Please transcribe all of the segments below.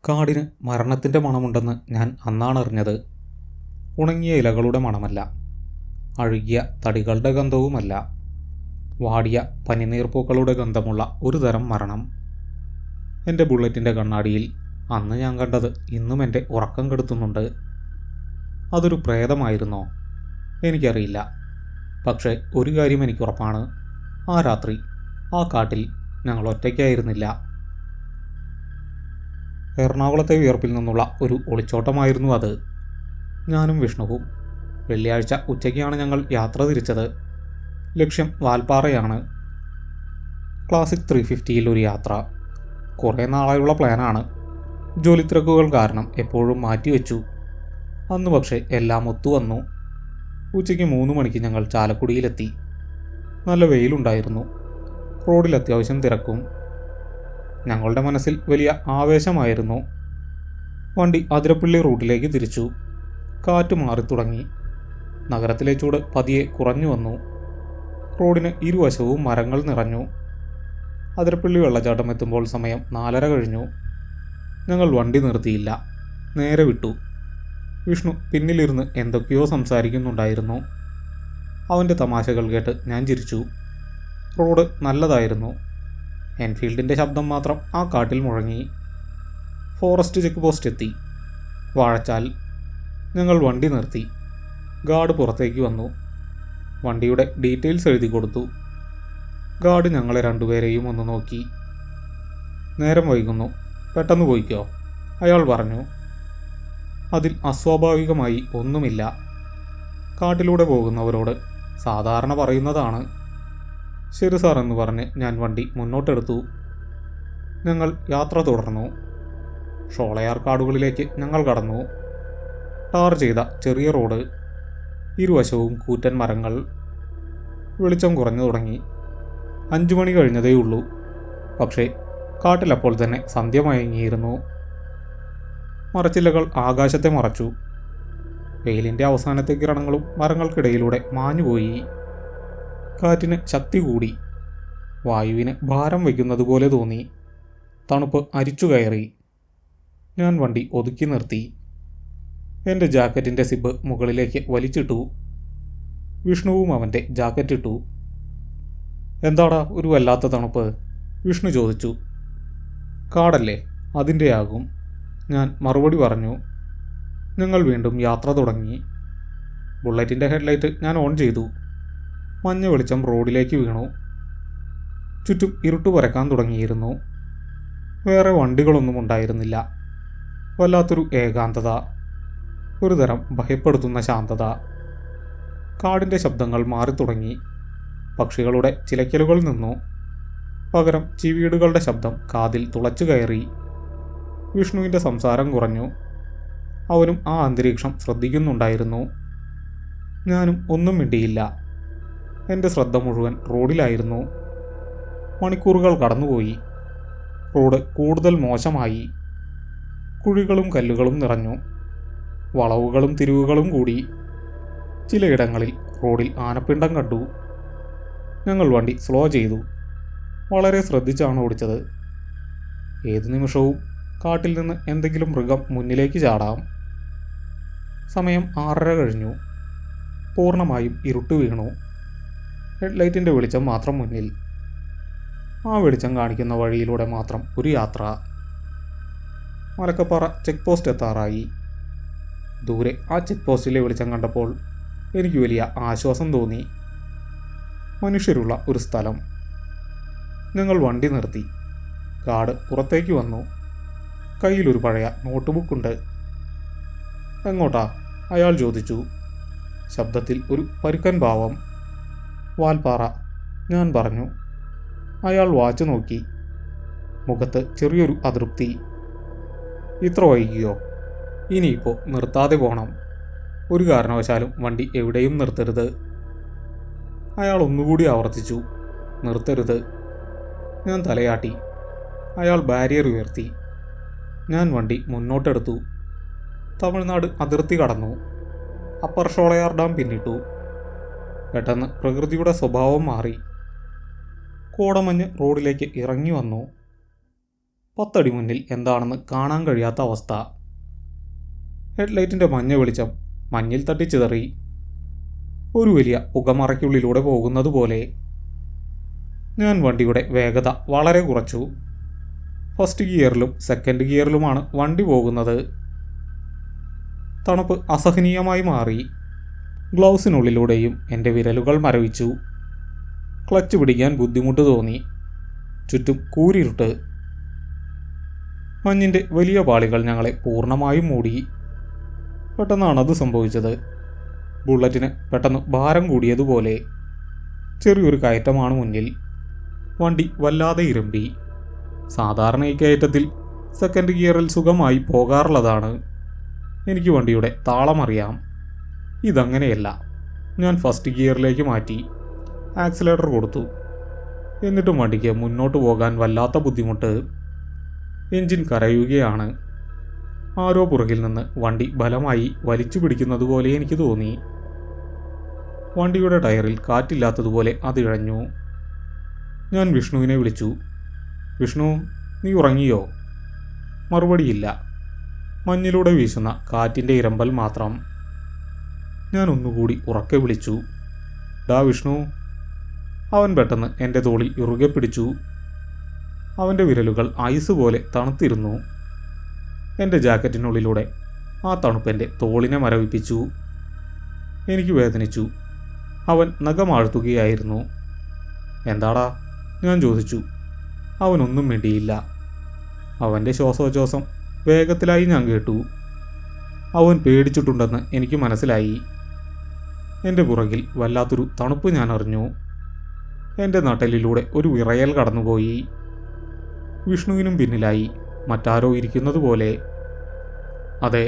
കാടിന് മരണത്തിൻ്റെ മണമുണ്ടെന്ന് ഞാൻ അന്നാണ് അറിഞ്ഞത്. ഉണങ്ങിയ ഇലകളുടെ മണമല്ല, അഴുകിയ തടികളുടെ ഗന്ധവുമല്ല, വാടിയ പനിനീർപ്പൂക്കളുടെ ഗന്ധമുള്ള ഒരു തരം മരണം. എൻ്റെ ബുള്ളറ്റിൻ്റെ കണ്ണാടിയിൽ അന്ന് ഞാൻ കണ്ടത് ഇന്നും എൻ്റെ ഉറക്കം കെടുത്തുന്നുണ്ട്. അതൊരു പ്രേതമായിരുന്നോ? എനിക്കറിയില്ല. പക്ഷേ ഒരു കാര്യം എനിക്കുറപ്പാണ്, ആ രാത്രി ആ കാട്ടിൽ ഞങ്ങൾ ഒറ്റയ്ക്കായിരുന്നില്ല. എറണാകുളത്തെ വിയർപ്പിൽ നിന്നുള്ള ഒരു ഒളിച്ചോട്ടമായിരുന്നു അത്. ഞാനും വിഷ്ണുവും വെള്ളിയാഴ്ച ഉച്ചയ്ക്കാണ് ഞങ്ങൾ യാത്ര തിരിച്ചത്. ലക്ഷ്യം വാൽപ്പാറയാണ്. ക്ലാസിക് 350യിൽ ഒരു യാത്ര. കുറേ നാളായുള്ള പ്ലാനാണ്. ജോലിത്തിരക്കുകൾ കാരണം എപ്പോഴും മാറ്റിവെച്ചു. അന്ന് പക്ഷേ എല്ലാം ഒത്തുവന്നു. ഉച്ചയ്ക്ക് 3 മണിക്ക് ഞങ്ങൾ ചാലക്കുടിയിലെത്തി. നല്ല വെയിലുണ്ടായിരുന്നു. റോഡിൽ അത്യാവശ്യം തിരക്കും. ഞങ്ങളുടെ മനസ്സിൽ വലിയ ആവേശമായിരുന്നു. വണ്ടി അതിരപ്പള്ളി റൂട്ടിലേക്ക് തിരിച്ചു. കാറ്റ് മാറിത്തുടങ്ങി. നഗരത്തിലെ ചൂട് പതിയെ കുറഞ്ഞു വന്നു. റോഡിന് ഇരുവശവും മരങ്ങൾ നിറഞ്ഞു. അതിരപ്പള്ളി വെള്ളച്ചാട്ടം എത്തുമ്പോൾ സമയം 4:30 കഴിഞ്ഞു. ഞങ്ങൾ വണ്ടി നിർത്തിയില്ല, നേരെ വിട്ടു. വിഷ്ണു പിന്നിലിരുന്ന് എന്തൊക്കെയോ സംസാരിക്കുന്നുണ്ടായിരുന്നു. അവൻ്റെ തമാശകൾ കേട്ട് ഞാൻ ചിരിച്ചു. റോഡ് നല്ലതായിരുന്നു. എൻഫീൽഡിൻ്റെ ശബ്ദം മാത്രം ആ കാട്ടിൽ മുഴങ്ങി. ഫോറസ്റ്റ് ചെക്ക് പോസ്റ്റ് എത്തി. വാഴച്ചാൽ. ഞങ്ങൾ വണ്ടി നിർത്തി. ഗാർഡ് പുറത്തേക്ക് വന്നു. വണ്ടിയുടെ ഡീറ്റെയിൽസ് എഴുതി കൊടുത്തു. ഗാർഡ് ഞങ്ങളെ രണ്ടുപേരെയും ഒന്ന് നോക്കി. നേരം വൈകുന്നു, പെട്ടെന്ന് പോയിക്കോ, അയാൾ പറഞ്ഞു. അതിൽ അസ്വാഭാവികമായി ഒന്നുമില്ല. കാട്ടിലൂടെ പോകുന്നവരോട് സാധാരണ പറയുന്നതാണ്. ശരി സാർ എന്ന് പറഞ്ഞ് ഞാൻ വണ്ടി മുന്നോട്ടെടുത്തു. ഞങ്ങൾ യാത്ര തുടർന്നു. ഷോളയാർ കാടുകളിലേക്ക് ഞങ്ങൾ കടന്നു. ടാർ ചെയ്ത ചെറിയ റോഡ്, ഇരുവശവും കൂറ്റൻ മരങ്ങൾ. വെളിച്ചം കുറഞ്ഞു തുടങ്ങി. 5 മണി കഴിഞ്ഞതേയുള്ളൂ. പക്ഷേ കാട്ടിലപ്പോൾ തന്നെ സന്ധ്യ മയങ്ങിയിരുന്നു. മരച്ചില്ലകൾ ആകാശത്തെ മറച്ചു. വെയിലിൻ്റെ അവസാനത്തെ കിരണങ്ങളും മരങ്ങൾക്കിടയിലൂടെ മാഞ്ഞുപോയി. കാറ്റിന് ശക്തി കൂടി. വായുവിന് ഭാരം വയ്ക്കുന്നത് പോലെ തോന്നി. തണുപ്പ് അരിച്ചു കയറി. ഞാൻ വണ്ടി ഒതുക്കി നിർത്തി. എൻ്റെ ജാക്കറ്റിൻ്റെ സിബ് മുകളിലേക്ക് വലിച്ചിട്ടു. വിഷ്ണുവും അവൻ്റെ ജാക്കറ്റ് ഇട്ടു. എന്താടാ ഒരു വല്ലാത്ത തണുപ്പ്? വിഷ്ണു ചോദിച്ചു. കാടല്ലേ, അതിൻ്റെയാകും, ഞാൻ മറുപടി പറഞ്ഞു. ഞങ്ങൾ വീണ്ടും യാത്ര തുടങ്ങി. ബുള്ളറ്റിൻ്റെ ഹെഡ്ലൈറ്റ് ഞാൻ ഓൺ ചെയ്തു. മഞ്ഞ വെളിച്ചം റോഡിലേക്ക് വീണു. ചുറ്റും ഇരുട്ട് പരക്കാൻ തുടങ്ങിയിരുന്നു. വേറെ വണ്ടികളൊന്നും ഉണ്ടായിരുന്നില്ല. വല്ലാത്തൊരു ഏകാന്തത, ഒരുതരം ഭയപ്പെടുത്തുന്ന ശാന്തത. കാടിൻ്റെ ശബ്ദങ്ങൾ മാറിത്തുടങ്ങി. പക്ഷികളുടെ ചിലയ്ക്കലുകൾ നിന്നു. പകരം ചിവീടുകളുടെ ശബ്ദം കാതിൽ തുളച്ചു കയറി. വിഷ്ണുവിൻ്റെ സംസാരം കുറഞ്ഞു. അവനും ആ അന്തരീക്ഷം ശ്രദ്ധിക്കുന്നുണ്ടായിരുന്നു. ഞാനും ഒന്നും മിണ്ടിയില്ല. എൻ്റെ ശ്രദ്ധ മുഴുവൻ റോഡിലായിരുന്നു. മണിക്കൂറുകൾ കടന്നുപോയി. റോഡ് കൂടുതൽ മോശമായി. കുഴികളും കല്ലുകളും നിറഞ്ഞു. വളവുകളും തിരിവുകളും കൂടി. ചിലയിടങ്ങളിൽ റോഡിൽ ആനപ്പിണ്ടം കണ്ടു. ഞങ്ങൾ വണ്ടി സ്ലോ ചെയ്തു. വളരെ ശ്രദ്ധിച്ചാണ് ഓടിച്ചത്. ഏതു നിമിഷവും കാട്ടിൽ നിന്ന് എന്തെങ്കിലും മൃഗം മുന്നിലേക്ക് ചാടാം. സമയം 6:30 കഴിഞ്ഞു. പൂർണ്ണമായും ഇരുട്ട് വീണു. ഹെഡ്ലൈറ്റിൻ്റെ വെളിച്ചം മാത്രം മുന്നിൽ. ആ വെളിച്ചം കാണിക്കുന്ന വഴിയിലൂടെ മാത്രം ഒരു യാത്ര. മലക്കപ്പാറ ചെക്ക് പോസ്റ്റ് എത്താറായി. ദൂരെ ആ ചെക്ക് പോസ്റ്റിലെ വെളിച്ചം കണ്ടപ്പോൾ എനിക്ക് വലിയ ആശ്വാസം തോന്നി. മനുഷ്യരുള്ള ഒരു സ്ഥലം. ഞങ്ങൾ വണ്ടി നിർത്തി. ഗാർഡ് പുറത്തേക്ക് വന്നു. കയ്യിലൊരു പഴയ നോട്ട് ബുക്കുണ്ട്. എങ്ങോട്ടാ? അയാൾ ചോദിച്ചു. ശബ്ദത്തിൽ ഒരു പരുക്കൻ ഭാവം. വാൽപ്പാറ, ഞാൻ പറഞ്ഞു. അയാൾ വാച്ച് നോക്കി. മുഖത്ത് ചെറിയൊരു അതൃപ്തി. ഇത്ര വൈകിയോ? ഇനിയിപ്പോൾ നിർത്താതെ പോകണം. ഒരു കാരണവശാലും വണ്ടി എവിടെയും നിർത്തരുത്. അയാൾ ഒന്നുകൂടി ആവർത്തിച്ചു, നിർത്തരുത്. ഞാൻ തലയാട്ടി. അയാൾ ബാരിയർ ഉയർത്തി. ഞാൻ വണ്ടി മുന്നോട്ടെടുത്തു. തമിഴ്നാട് അതിർത്തി കടന്നു. അപ്പർ ഷോളയാർ ഡാം പിന്നിട്ടു. പെട്ടെന്ന് പ്രകൃതിയുടെ സ്വഭാവം മാറി. കോടമഞ്ഞ് റോഡിലേക്ക് ഇറങ്ങി വന്നു. 10 അടി മുന്നിൽ എന്താണെന്ന് കാണാൻ കഴിയാത്ത അവസ്ഥ. ഹെഡ്ലൈറ്റിൻ്റെ മഞ്ഞ വെളിച്ചം മഞ്ഞിൽ തട്ടിച്ചിതറി. ഒരു വലിയ പുകമറയ്ക്കുള്ളിലൂടെ പോകുന്നത് പോലെ. ഞാൻ വണ്ടിയുടെ വേഗത വളരെ കുറച്ചു. ഫസ്റ്റ് ഗിയറിലും സെക്കൻഡ് ഗിയറിലുമാണ് വണ്ടി പോകുന്നത്. തണുപ്പ് അസഹനീയമായി മാറി. ഗ്ലൗസിനുള്ളിലൂടെയും എൻ്റെ വിരലുകൾ മരവിച്ചു. ക്ലച്ച് പിടിക്കാൻ ബുദ്ധിമുട്ട് തോന്നി. ചുറ്റും കൂരിരുട്ട്. മഞ്ഞിൻ്റെ വലിയ പാളികൾ ഞങ്ങളെ പൂർണ്ണമായും മൂടി. പെട്ടെന്നാണ് അത് സംഭവിച്ചത്. ബുള്ളറ്റിന് പെട്ടെന്ന് ഭാരം കൂടിയതുപോലെ. ചെറിയൊരു കയറ്റമാണ് മുന്നിൽ. വണ്ടി വല്ലാതെ ഇരമ്പി. സാധാരണ ഈ കയറ്റത്തിൽ സെക്കൻഡ് ഗിയറിൽ സുഖമായി പോകാറുള്ളതാണ്. എനിക്ക് വണ്ടിയുടെ താളമറിയാം. ഇതങ്ങനെയല്ല. ഞാൻ ഫസ്റ്റ് ഗിയറിലേക്ക് മാറ്റി ആക്സിലേറ്റർ കൊടുത്തു. എന്നിട്ടും വണ്ടിക്ക് മുന്നോട്ട് പോകാൻ വല്ലാത്ത ബുദ്ധിമുട്ട്. എൻജിൻ കരയുകയാണ്. ആരോ പുറകിൽ നിന്ന് വണ്ടി ബലമായി വലിച്ചു പിടിക്കുന്നത് പോലെ എനിക്ക് തോന്നി. വണ്ടിയുടെ ടയറിൽ കാറ്റില്ലാത്തതുപോലെ അതിഴഞ്ഞു. ഞാൻ വിഷ്ണുവിനെ വിളിച്ചു. വിഷ്ണു, നീ ഉറങ്ങിയോ? മറുപടിയില്ല. മഞ്ഞിലൂടെ വീശുന്ന കാറ്റിൻ്റെ ഇരമ്പൽ മാത്രം. ഞാൻ ഒന്നുകൂടി ഉറക്കെ വിളിച്ചു, ഡാ വിഷ്ണു. അവൻ പെട്ടെന്ന് എൻ്റെ തോളിൽ ഇറുകെ പിടിച്ചു. അവൻ്റെ വിരലുകൾ ഐസ് പോലെ തണുത്തിരുന്നു. എൻ്റെ ജാക്കറ്റിനുള്ളിലൂടെ ആ തണുപ്പെൻ്റെ തോളിനെ മരവിപ്പിച്ചു. എനിക്ക് വേദനിച്ചു. അവൻ നഖമാഴ്ത്തുകയായിരുന്നു. എന്താടാ? ഞാൻ ചോദിച്ചു. അവനൊന്നും മിണ്ടിയില്ല. അവൻ്റെ ശ്വാസോച്ഛ്വാസം വേഗത്തിലായി ഞാൻ കേട്ടു. അവൻ പേടിച്ചിട്ടുണ്ടെന്ന് എനിക്ക് മനസ്സിലായി. എൻ്റെ പുറകിൽ വല്ലാത്തൊരു തണുപ്പ് ഞാൻ അറിഞ്ഞു. എൻ്റെ നട്ടലിലൂടെ ഒരു വിറയൽ കടന്നുപോയി. വിഷ്ണുവിനും പിന്നിലായി മറ്റാരോ ഇരിക്കുന്നത് പോലെ. അതെ,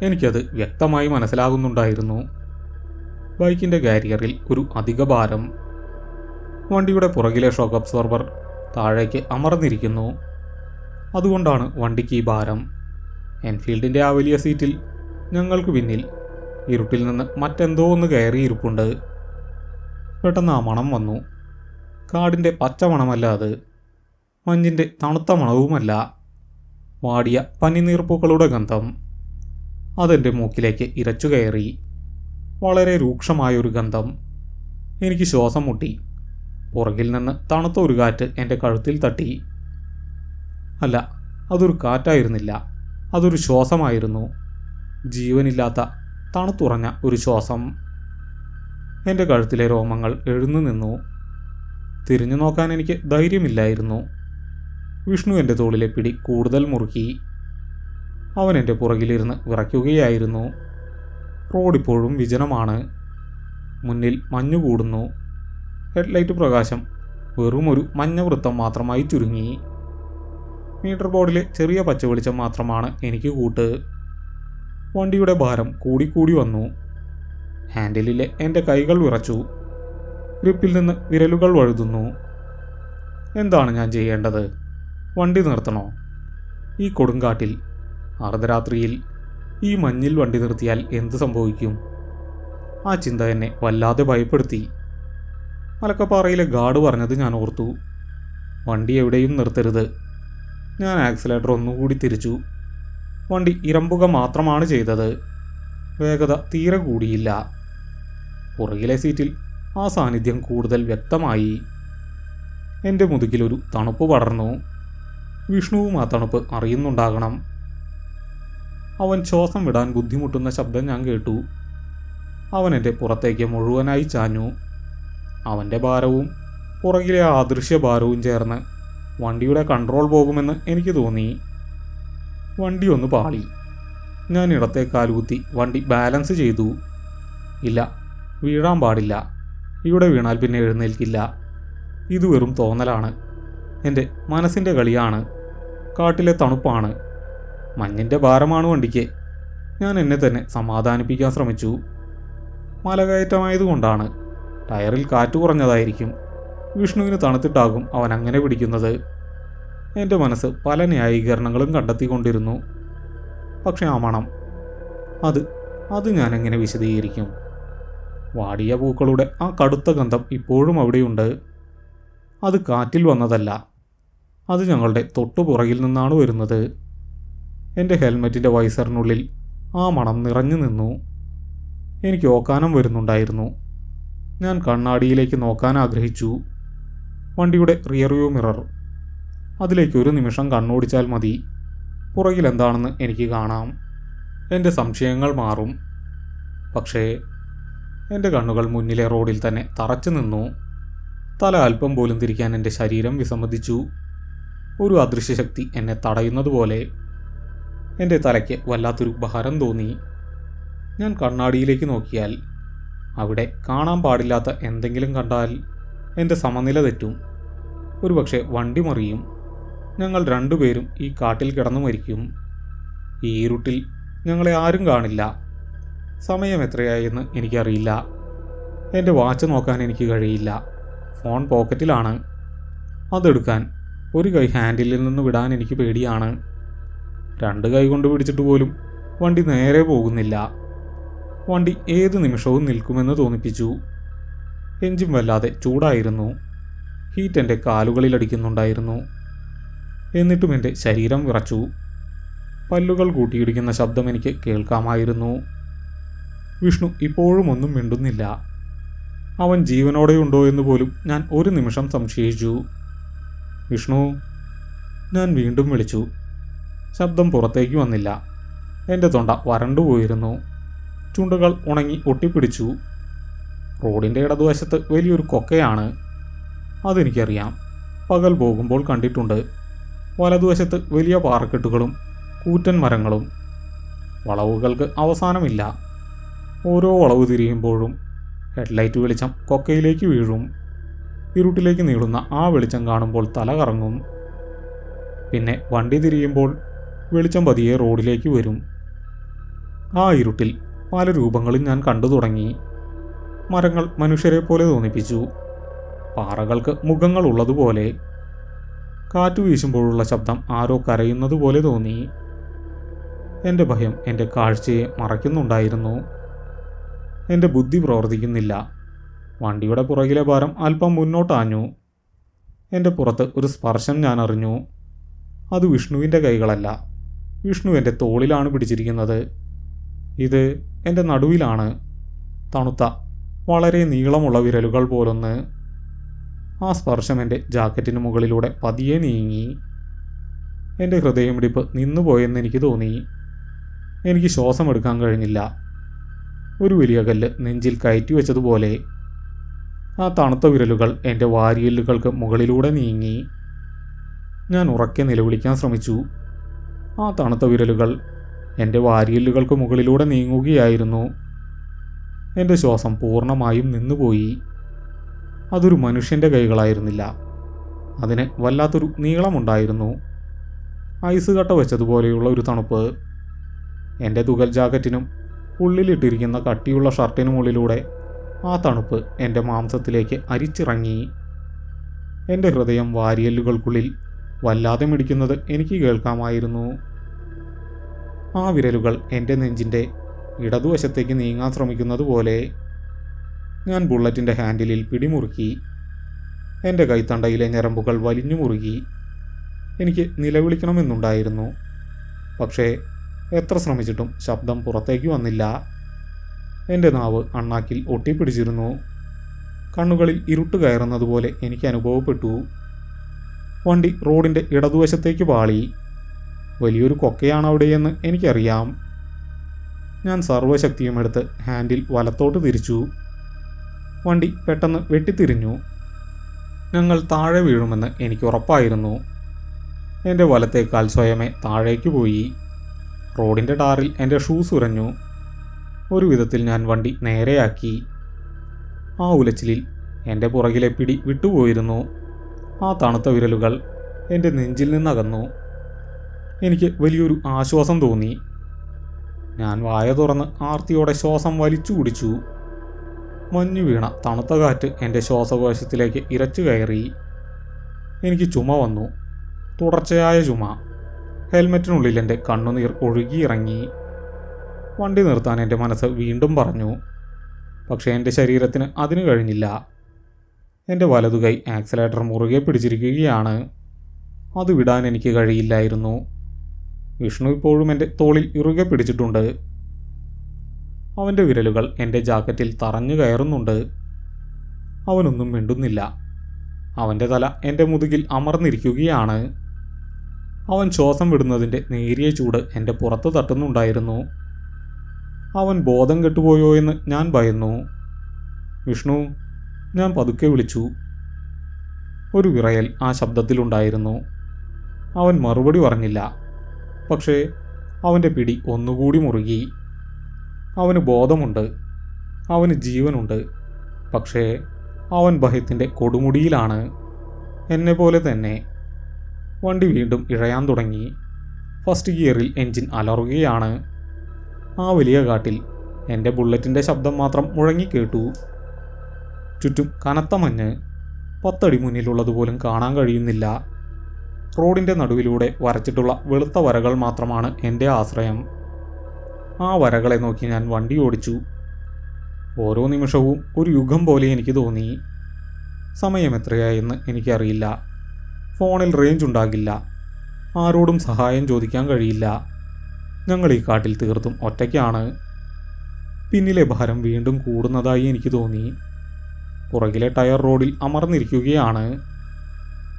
എനിക്കത് വ്യക്തമായി മനസ്സിലാകുന്നുണ്ടായിരുന്നു. ബൈക്കിൻ്റെ കാരിയറിൽ ഒരു അധിക ഭാരം. വണ്ടിയുടെ പുറകിലെ ഷോക്ക് അബ്സോർബർ താഴേക്ക് അമർന്നിരിക്കുന്നു. അതുകൊണ്ടാണ് വണ്ടിക്ക് ഈ ഭാരം. എൻഫീൽഡിൻ്റെ ആ വലിയ സീറ്റിൽ ഞങ്ങൾക്ക് പിന്നിൽ ഇരുട്ടിൽ നിന്ന് മറ്റെന്തോ ഒന്ന് കയറിയിരിപ്പുണ്ട്. പെട്ടെന്ന് ആ മണം വന്നു. കാടിൻ്റെ പച്ച മണമല്ല അത്. മഞ്ഞിൻ്റെ തണുത്ത മണവുമല്ല. വാടിയ പനിനീർപ്പൂക്കളുടെ ഗന്ധം. അതെൻ്റെ മൂക്കിലേക്ക് ഇരച്ചു കയറി. വളരെ രൂക്ഷമായൊരു ഗന്ധം. എനിക്ക് ശ്വാസം മുട്ടി. പുറകിൽ നിന്ന് തണുത്ത ഒരു കാറ്റ് എൻ്റെ കഴുത്തിൽ തട്ടി. അല്ല, അതൊരു കാറ്റായിരുന്നില്ല. അതൊരു ശ്വാസമായിരുന്നു. ജീവനില്ലാത്ത തണുത്തുറഞ്ഞ ഒരു ശ്വാസം. എൻ്റെ കഴുത്തിലെ രോമങ്ങൾ എഴുന്നു നിന്നു. തിരിഞ്ഞു നോക്കാൻ എനിക്ക് ധൈര്യമില്ലായിരുന്നു. വിഷ്ണു എൻ്റെ തോളിലെ പിടി കൂടുതൽ മുറുക്കി. അവൻ എൻ്റെ പുറകിലിരുന്ന് വിറയ്ക്കുകയായിരുന്നു. റോഡിപ്പോഴും വിജനമാണ്. മുന്നിൽ മഞ്ഞു കൂടുന്നു. ഹെഡ്ലൈറ്റ് പ്രകാശം വെറുമൊരു മഞ്ഞ വൃത്തം മാത്രമായി ചുരുങ്ങി. മീറ്റർ ബോർഡിലെ ചെറിയ പച്ച വെളിച്ചം മാത്രമാണ് എനിക്ക് കൂട്ട്. വണ്ടിയുടെ ഭാരം കൂടിക്കൂടി വന്നു. ഹാൻഡിലിലെ എൻ്റെ കൈകൾ വിറച്ചു. ഗ്രിപ്പിൽ നിന്ന് വിരലുകൾ വഴുതുന്നു. എന്താണ് ഞാൻ ചെയ്യേണ്ടത്? വണ്ടി നിർത്തണോ? ഈ കൊടുങ്കാട്ടിൽ, അർദ്ധരാത്രിയിൽ, ഈ മഞ്ഞിൽ വണ്ടി നിർത്തിയാൽ എന്ത് സംഭവിക്കും? ആ ചിന്ത എന്നെ വല്ലാതെ ഭയപ്പെടുത്തി. മലക്കപ്പാറയിലെ ഗാർഡ് പറഞ്ഞത് ഞാൻ ഓർത്തു. വണ്ടി എവിടെയും നിർത്തരുത്. ഞാൻ ആക്സിലേറ്റർ ഒന്നുകൂടി തിരിച്ചു. വണ്ടി ഇരമ്പുക മാത്രമാണ് ചെയ്തത്. വേഗത തീരെ കൂടിയില്ല. പുറകിലെ സീറ്റിൽ ആ സാന്നിധ്യം കൂടുതൽ വ്യക്തമായി. എൻ്റെ മുതുകിലൊരു തണുപ്പ് പടർന്നു. വിഷ്ണുവും ആ തണുപ്പ് അറിയുന്നുണ്ടാകണം. അവൻ ശ്വാസം വിടാൻ ബുദ്ധിമുട്ടുന്ന ശബ്ദം ഞാൻ കേട്ടു. അവൻ എൻ്റെ പുറത്തേക്ക് മുഴുവനായി ചാഞ്ഞു. അവൻ്റെ ഭാരവും പുറകിലെ ആ അദൃശ്യ ഭാരവും ചേർന്ന് വണ്ടിയുടെ കൺട്രോൾ പോകുമെന്ന് എനിക്ക് തോന്നി. വണ്ടി ഒന്ന് പാളി. ഞാൻ ഇടത്തെ കാലുകുത്തി വണ്ടി ബാലൻസ് ചെയ്തു. ഇല്ല, വീഴാൻ പാടില്ല. ഇവിടെ വീണാൽ പിന്നെ എഴുന്നേൽക്കില്ല. ഇത് വെറും തോന്നലാണ്. എൻ്റെ മനസ്സിൻ്റെ കളിയാണ്. കാട്ടിലെ തണുപ്പാണ്. മഞ്ഞിൻ്റെ ഭാരമാണ് വണ്ടിക്ക്. ഞാൻ എന്നെ തന്നെ സമാധാനിപ്പിക്കാൻ ശ്രമിച്ചു. മലകയറ്റമായതുകൊണ്ടാണ്. ടയറിൽ കാറ്റ് കുറഞ്ഞതായിരിക്കും. വിഷ്ണുവിന് തണുത്തിട്ടാകും അവൻ അങ്ങനെ പിടിക്കുന്നത്. എൻ്റെ മനസ്സ് പല ന്യായീകരണങ്ങളും കണ്ടെത്തിക്കൊണ്ടിരുന്നു. പക്ഷെ ആ മണം, അത് ഞാനെങ്ങനെ വിശദീകരിക്കും? വാടിയ പൂക്കളുടെ ആ കടുത്ത ഗന്ധം ഇപ്പോഴും അവിടെയുണ്ട്. അത് കാറ്റിൽ വന്നതല്ല. അത് ഞങ്ങളുടെ തൊട്ടുപുറകിൽ നിന്നാണ് വരുന്നത്. എൻ്റെ ഹെൽമറ്റിൻ്റെ വൈസറിനുള്ളിൽ ആ മണം നിറഞ്ഞു നിന്നു. എനിക്ക് ഓക്കാനം വരുന്നുണ്ടായിരുന്നു. ഞാൻ കണ്ണാടിയിലേക്ക് നോക്കാൻ ആഗ്രഹിച്ചു. വണ്ടിയുടെ റിയർവ്യൂ മിറർ, അതിലേക്ക് ഒരു നിമിഷം കണ്ണോടിച്ചാൽ മതി. പുറകിൽ എന്താണെന്ന് എനിക്ക് കാണാം. എൻ്റെ സംശയങ്ങൾ മാറും. പക്ഷേ എൻ്റെ കണ്ണുകൾ മുന്നിലെ റോഡിൽ തന്നെ തറച്ചു നിന്നു. തല അല്പം പോലും തിരിക്കാൻ എൻ്റെ ശരീരം വിസമ്മതിച്ചു. ഒരു അദൃശ്യശക്തി എന്നെ തടയുന്നത് പോലെ. എൻ്റെ തലയ്ക്ക് വല്ലാത്തൊരു ഭാരം തോന്നി. ഞാൻ കണ്ണാടിയിലേക്ക് നോക്കിയാൽ അവിടെ കാണാൻ പാടില്ലാത്ത എന്തെങ്കിലും കണ്ടാൽ എൻ്റെ സമനില തെറ്റും. ഒരുപക്ഷെ വണ്ടി മറിയും. ഞങ്ങൾ രണ്ടുപേരും ഈ കാട്ടിൽ കിടന്നു മരിക്കും. ഈ ഇരുട്ടിൽ ഞങ്ങളെ ആരും കാണില്ല. സമയം എത്രയായെന്ന് എനിക്കറിയില്ല. എൻ്റെ വാച്ച് നോക്കാൻ എനിക്ക് കഴിയില്ല. ഫോൺ പോക്കറ്റിലാണ്. അതെടുക്കാൻ ഒരു കൈ ഹാൻഡിലിൽ നിന്ന് വിടാൻ എനിക്ക് പേടിയാണ്. രണ്ട് കൈ കൊണ്ട് പിടിച്ചിട്ട് പോലും വണ്ടി നേരെ പോകുന്നില്ല. വണ്ടി ഏത് നിമിഷവും നിൽക്കുമെന്ന് തോന്നിപ്പിച്ചു. എഞ്ചിൻ വല്ലാതെ ചൂടായിരുന്നു. ഹീറ്റ് എൻ്റെ കാലുകളിലടിക്കുന്നുണ്ടായിരുന്നു. എന്നിട്ടും എൻ്റെ ശരീരം വിറച്ചു. പല്ലുകൾ കൂട്ടിയിടിക്കുന്ന ശബ്ദം എനിക്ക് കേൾക്കാമായിരുന്നു. വിഷ്ണു ഇപ്പോഴും ഒന്നും മിണ്ടുന്നില്ല. അവൻ ജീവനോടെയുണ്ടോ എന്ന് പോലും ഞാൻ ഒരു നിമിഷം സംശയിച്ചു. വിഷ്ണു, ഞാൻ വീണ്ടും വിളിച്ചു. ശബ്ദം പുറത്തേക്ക് വന്നില്ല. എൻ്റെ തൊണ്ട വരണ്ടുപോയിരുന്നു. ചുണ്ടുകൾ ഉണങ്ങി ഒട്ടിപ്പിടിച്ചു. റോഡിൻ്റെ ഇടതുവശത്ത് വലിയൊരു കൊക്കയാണ്. അതെനിക്കറിയാം. പകൽ പോകുമ്പോൾ കണ്ടിട്ടുണ്ട്. വലതുവശത്ത് വലിയ പാറക്കെട്ടുകളും കൂറ്റൻ മരങ്ങളും. വളവുകൾക്ക് അവസാനമില്ല. ഓരോ വളവ് തിരിയുമ്പോഴും ഹെഡ്ലൈറ്റ് വെളിച്ചം കൊക്കയിലേക്ക് വീഴും. ഇരുട്ടിലേക്ക് നീളുന്ന ആ വെളിച്ചം കാണുമ്പോൾ തല കറങ്ങും. പിന്നെ വണ്ടി തിരിയുമ്പോൾ വെളിച്ചം പതിയെ റോഡിലേക്ക് വരും. ആ ഇരുട്ടിൽ പല രൂപങ്ങളും ഞാൻ കണ്ടു തുടങ്ങി. മരങ്ങൾ മനുഷ്യരെ പോലെ തോന്നിപ്പിച്ചു. പാറകൾക്ക് മുഖങ്ങൾ ഉള്ളതുപോലെ. കാറ്റു വീശുമ്പോഴുള്ള ശബ്ദം ആരോ കരയുന്നത് പോലെ തോന്നി. എൻ്റെ ഭയം എൻ്റെ കാഴ്ചയെ മറയ്ക്കുന്നുണ്ടായിരുന്നു. എൻ്റെ ബുദ്ധി പ്രവർത്തിക്കുന്നില്ല. വണ്ടിയുടെ പുറകിലെ ഭാരം അല്പം മുന്നോട്ടാഞ്ഞു. എൻ്റെ പുറത്ത് ഒരു സ്പർശം ഞാൻ അറിഞ്ഞു. അത് വിഷ്ണുവിൻ്റെ കൈകളല്ല. വിഷ്ണു എൻ്റെ തോളിലാണ് പിടിച്ചിരിക്കുന്നത്. ഇത് എൻ്റെ നടുവിലാണ്. തണുത്ത വളരെ നീളമുള്ള വിരലുകൾ പോലൊന്ന്. ആ സ്പർശം എൻ്റെ ജാക്കറ്റിന് മുകളിലൂടെ പതിയെ നീങ്ങി. എൻ്റെ ഹൃദയമിടിപ്പ് നിന്നുപോയെന്ന് എനിക്ക് തോന്നി. എനിക്ക് ശ്വാസമെടുക്കാൻ കഴിഞ്ഞില്ല. ഒരു വലിയ കല്ല് നെഞ്ചിൽ കയറ്റി വെച്ചതുപോലെ. ആ തണുത്ത വിരലുകൾ എൻ്റെ വാരിയെല്ലുകൾക്ക് മുകളിലൂടെ നീങ്ങി. ഞാൻ ഉറക്കെ നിലവിളിക്കാൻ ശ്രമിച്ചു. ആ തണുത്ത വിരലുകൾ എൻ്റെ വാരിയെല്ലുകൾക്ക് മുകളിലൂടെ നീങ്ങുകയായിരുന്നു. എൻ്റെ ശ്വാസം പൂർണ്ണമായും നിന്നുപോയി. അതൊരു മനുഷ്യൻ്റെ കൈകളായിരുന്നില്ല. അതിന് വല്ലാത്തൊരു നീളമുണ്ടായിരുന്നു. ഐസ് കട്ട വെച്ചതുപോലെയുള്ള ഒരു തണുപ്പ്. എൻ്റെ തുകൽ ജാക്കറ്റിനും ഉള്ളിലിട്ടിരിക്കുന്ന കട്ടിയുള്ള ഷർട്ടിനുമുള്ളിലൂടെ ആ തണുപ്പ് എൻ്റെ മാംസത്തിലേക്ക് അരിച്ചിറങ്ങി. എൻ്റെ ഹൃദയം വാരിയെല്ലുകൾക്കുള്ളിൽ വല്ലാതെ മിടിക്കുന്നത് എനിക്ക് കേൾക്കാമായിരുന്നു. ആ വിരലുകൾ എൻ്റെ നെഞ്ചിൻ്റെ ഇടതുവശത്തേക്ക് നീങ്ങാൻ ശ്രമിക്കുന്നത് പോലെ. ഞാൻ ബുള്ളറ്റിൻ്റെ ഹാൻഡിലിൽ പിടിമുറുക്കി. എൻ്റെ കൈത്തണ്ടയിലെ ഞരമ്പുകൾ വലിഞ്ഞു മുറുകി. എനിക്ക് നിലവിളിക്കണമെന്നുണ്ടായിരുന്നു. പക്ഷേ എത്ര ശ്രമിച്ചിട്ടും ശബ്ദം പുറത്തേക്ക് വന്നില്ല. എൻ്റെ നാവ് അണ്ണാക്കിൽ ഒട്ടിപ്പിടിച്ചിരുന്നു. കണ്ണുകളിൽ ഇരുട്ട് കയറുന്നതുപോലെ എനിക്ക് അനുഭവപ്പെട്ടു. വണ്ടി റോഡിൻ്റെ ഇടതുവശത്തേക്ക് പാളി. വലിയൊരു കൊക്കയാണ് അവിടെയെന്ന് എനിക്കറിയാം. ഞാൻ സർവ്വശക്തിയുമെടുത്ത് ഹാൻഡിൽ വലത്തോട്ട് തിരിച്ചു. വണ്ടി പെട്ടെന്ന് വെട്ടിത്തിരിഞ്ഞു. ഞങ്ങൾ താഴെ വീഴുമെന്ന് എനിക്ക് ഉറപ്പായിരുന്നു. എൻ്റെ വലത്തേക്കാൽ സ്വയമേ താഴേക്ക് പോയി. റോഡിൻ്റെ ടാറിൽ എൻ്റെ ഷൂസ് ഉരഞ്ഞു. ഒരു വിധത്തിൽ ഞാൻ വണ്ടി നേരെയാക്കി. ആ ഉലച്ചിലിൽ എൻ്റെ പുറകിലെ പിടി വിട്ടുപോയിരുന്നു. ആ തണുത്ത വിരലുകൾ എൻ്റെ നെഞ്ചിൽ നിന്നകന്നു. എനിക്ക് വലിയൊരു ആശ്വാസം തോന്നി. ഞാൻ വായ തുറന്ന് ആർത്തിയോടെ ശ്വാസം വലിച്ചു കുടിച്ചു. മഞ്ഞു വീണ തണുത്ത കാറ്റ് എൻ്റെ ശ്വാസകോശത്തിലേക്ക് ഇരച്ചു കയറി. എനിക്ക് ചുമ വന്നു. തുടർച്ചയായ ചുമ. ഹെൽമറ്റിനുള്ളിൽ എൻ്റെ കണ്ണുനീർ ഒഴുകിയിറങ്ങി. വണ്ടി നിർത്താൻ എൻ്റെ മനസ്സ് വീണ്ടും പറഞ്ഞു. പക്ഷേ എൻ്റെ ശരീരത്തിന് അതിന് കഴിഞ്ഞില്ല. എൻ്റെ വലതുകൈ ആക്സിലേറ്റർ മുറുകെ പിടിച്ചിരിക്കുകയാണ്. അത് വിടാൻ എനിക്ക് കഴിയില്ലായിരുന്നു. വിഷ്ണു ഇപ്പോഴും എൻ്റെ തോളിൽ ഇറുകെ പിടിച്ചിട്ടുണ്ട്. അവൻ്റെ വിരലുകൾ എൻ്റെ ജാക്കറ്റിൽ തറഞ്ഞു കയറുന്നുണ്ട്. അവനൊന്നും മിണ്ടുന്നില്ല. അവൻ്റെ തല എൻ്റെ മുതുകിൽ അമർന്നിരിക്കുകയാണ്. അവൻ ശ്വാസം വിടുന്നതിൻ്റെ നേരിയ ചൂട് എൻ്റെ പുറത്ത് തട്ടുന്നുണ്ടായിരുന്നു. അവൻ ബോധം കെട്ടുപോയോ എന്ന് ഞാൻ ഭയന്നു. വിഷ്ണു, ഞാൻ പതുക്കെ വിളിച്ചു. ഒരു വിറയൽ ആ ശബ്ദത്തിലുണ്ടായിരുന്നു. അവൻ മറുപടി പറഞ്ഞില്ല. പക്ഷേ അവൻ്റെ പിടി ഒന്നുകൂടി മുറുകി. അവന് ബോധമുണ്ട്, അവന് ജീവനുണ്ട്. പക്ഷേ അവൻ ഭയത്തിൻ്റെ കൊടുമുടിയിലാണ്, എന്നെപ്പോലെ തന്നെ. വണ്ടി വീണ്ടും ഇഴയാൻ തുടങ്ങി. ഫസ്റ്റ് ഗിയറിൽ എൻജിൻ അലറുകയാണ്. ആ വലിയ കാട്ടിൽ എൻ്റെ ബുള്ളറ്റിൻ്റെ ശബ്ദം മാത്രം മുഴങ്ങിക്കേട്ടു. ചുറ്റും കനത്ത മഞ്ഞ്. 10 അടി മുന്നിലുള്ളതുപോലും കാണാൻ കഴിയുന്നില്ല. റോഡിൻ്റെ നടുവിലൂടെ വരച്ചിട്ടുള്ള വെളുത്ത വരകൾ മാത്രമാണ് എൻ്റെ ആശ്രയം. ആ വരകളെ നോക്കി ഞാൻ വണ്ടി ഓടിച്ചു. ഓരോ നിമിഷവും ഒരു യുഗം പോലെ എനിക്ക് തോന്നി. സമയം എത്രയായെന്ന് എനിക്കറിയില്ല. ഫോണിൽ റേഞ്ച് ഉണ്ടാകില്ല. ആരോടും സഹായം ചോദിക്കാൻ കഴിയില്ല. ഞങ്ങൾ ഈ കാട്ടിൽ തീർത്തും ഒറ്റയ്ക്കാണ്. പിന്നിലെ ഭാരം വീണ്ടും കൂടുന്നതായി എനിക്ക് തോന്നി. പുറകിലെ ടയർ റോഡിൽ അമർന്നിരിക്കുകയാണ്.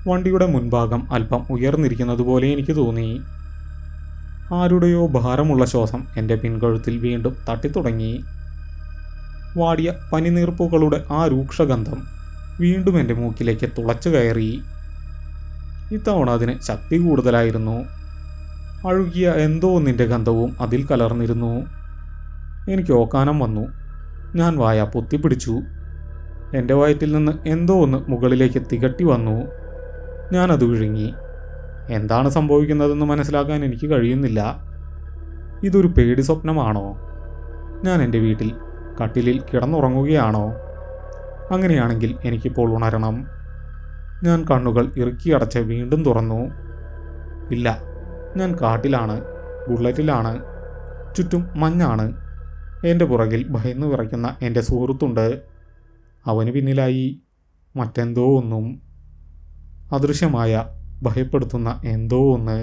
വണ്ടിയുടെ മുൻഭാഗം അല്പം ഉയർന്നിരിക്കുന്നത് പോലെ എനിക്ക് തോന്നി. ആരുടെയോ ഭാരമുള്ള ശ്വാസം എൻ്റെ പിൻകഴുത്തിൽ വീണ്ടും തട്ടിത്തുടങ്ങി. വാടിയ പനിനീർപ്പൂക്കളുടെ ആ രൂക്ഷഗന്ധം വീണ്ടും എൻ്റെ മൂക്കിലേക്ക് തുളച്ചു കയറി. ഇത്തവണ അതിന് ശക്തി കൂടുതലായിരുന്നു. അഴുകിയ എന്തോ ഒന്നിൻ്റെ ഗന്ധവും അതിൽ കലർന്നിരുന്നു. എനിക്ക് ഓക്കാനം വന്നു. ഞാൻ വായ പൊത്തിപ്പിടിച്ചു. എൻ്റെ വയറ്റിൽ നിന്ന് എന്തോ ഒന്ന് മുകളിലേക്ക് തികട്ടി വന്നു. ഞാനത് വിഴുങ്ങി. എന്താണ് സംഭവിക്കുന്നതെന്ന് മനസ്സിലാക്കാൻ എനിക്ക് കഴിയുന്നില്ല. ഇതൊരു പേടി സ്വപ്നമാണോ? ഞാൻ എൻ്റെ വീട്ടിൽ കട്ടിലിൽ കിടന്നുറങ്ങുകയാണോ? അങ്ങനെയാണെങ്കിൽ എനിക്കിപ്പോൾ ഉണരണം. ഞാൻ കണ്ണുകൾ ഇറുക്കിയടച്ച് വീണ്ടും തുറന്നു. ഇല്ല, ഞാൻ കാട്ടിലാണ്, ബുള്ളറ്റിലാണ്. ചുറ്റും മഞ്ഞാണ്. എൻ്റെ പുറകിൽ ഭയന്നു വിറയ്ക്കുന്ന എൻ്റെ സുഹൃത്തുണ്ട്. അവന് പിന്നിലായി മറ്റെന്തോ ഒന്നും. അദൃശ്യമായ ഭയപ്പെടുത്തുന്ന എന്തോ ഒന്ന്.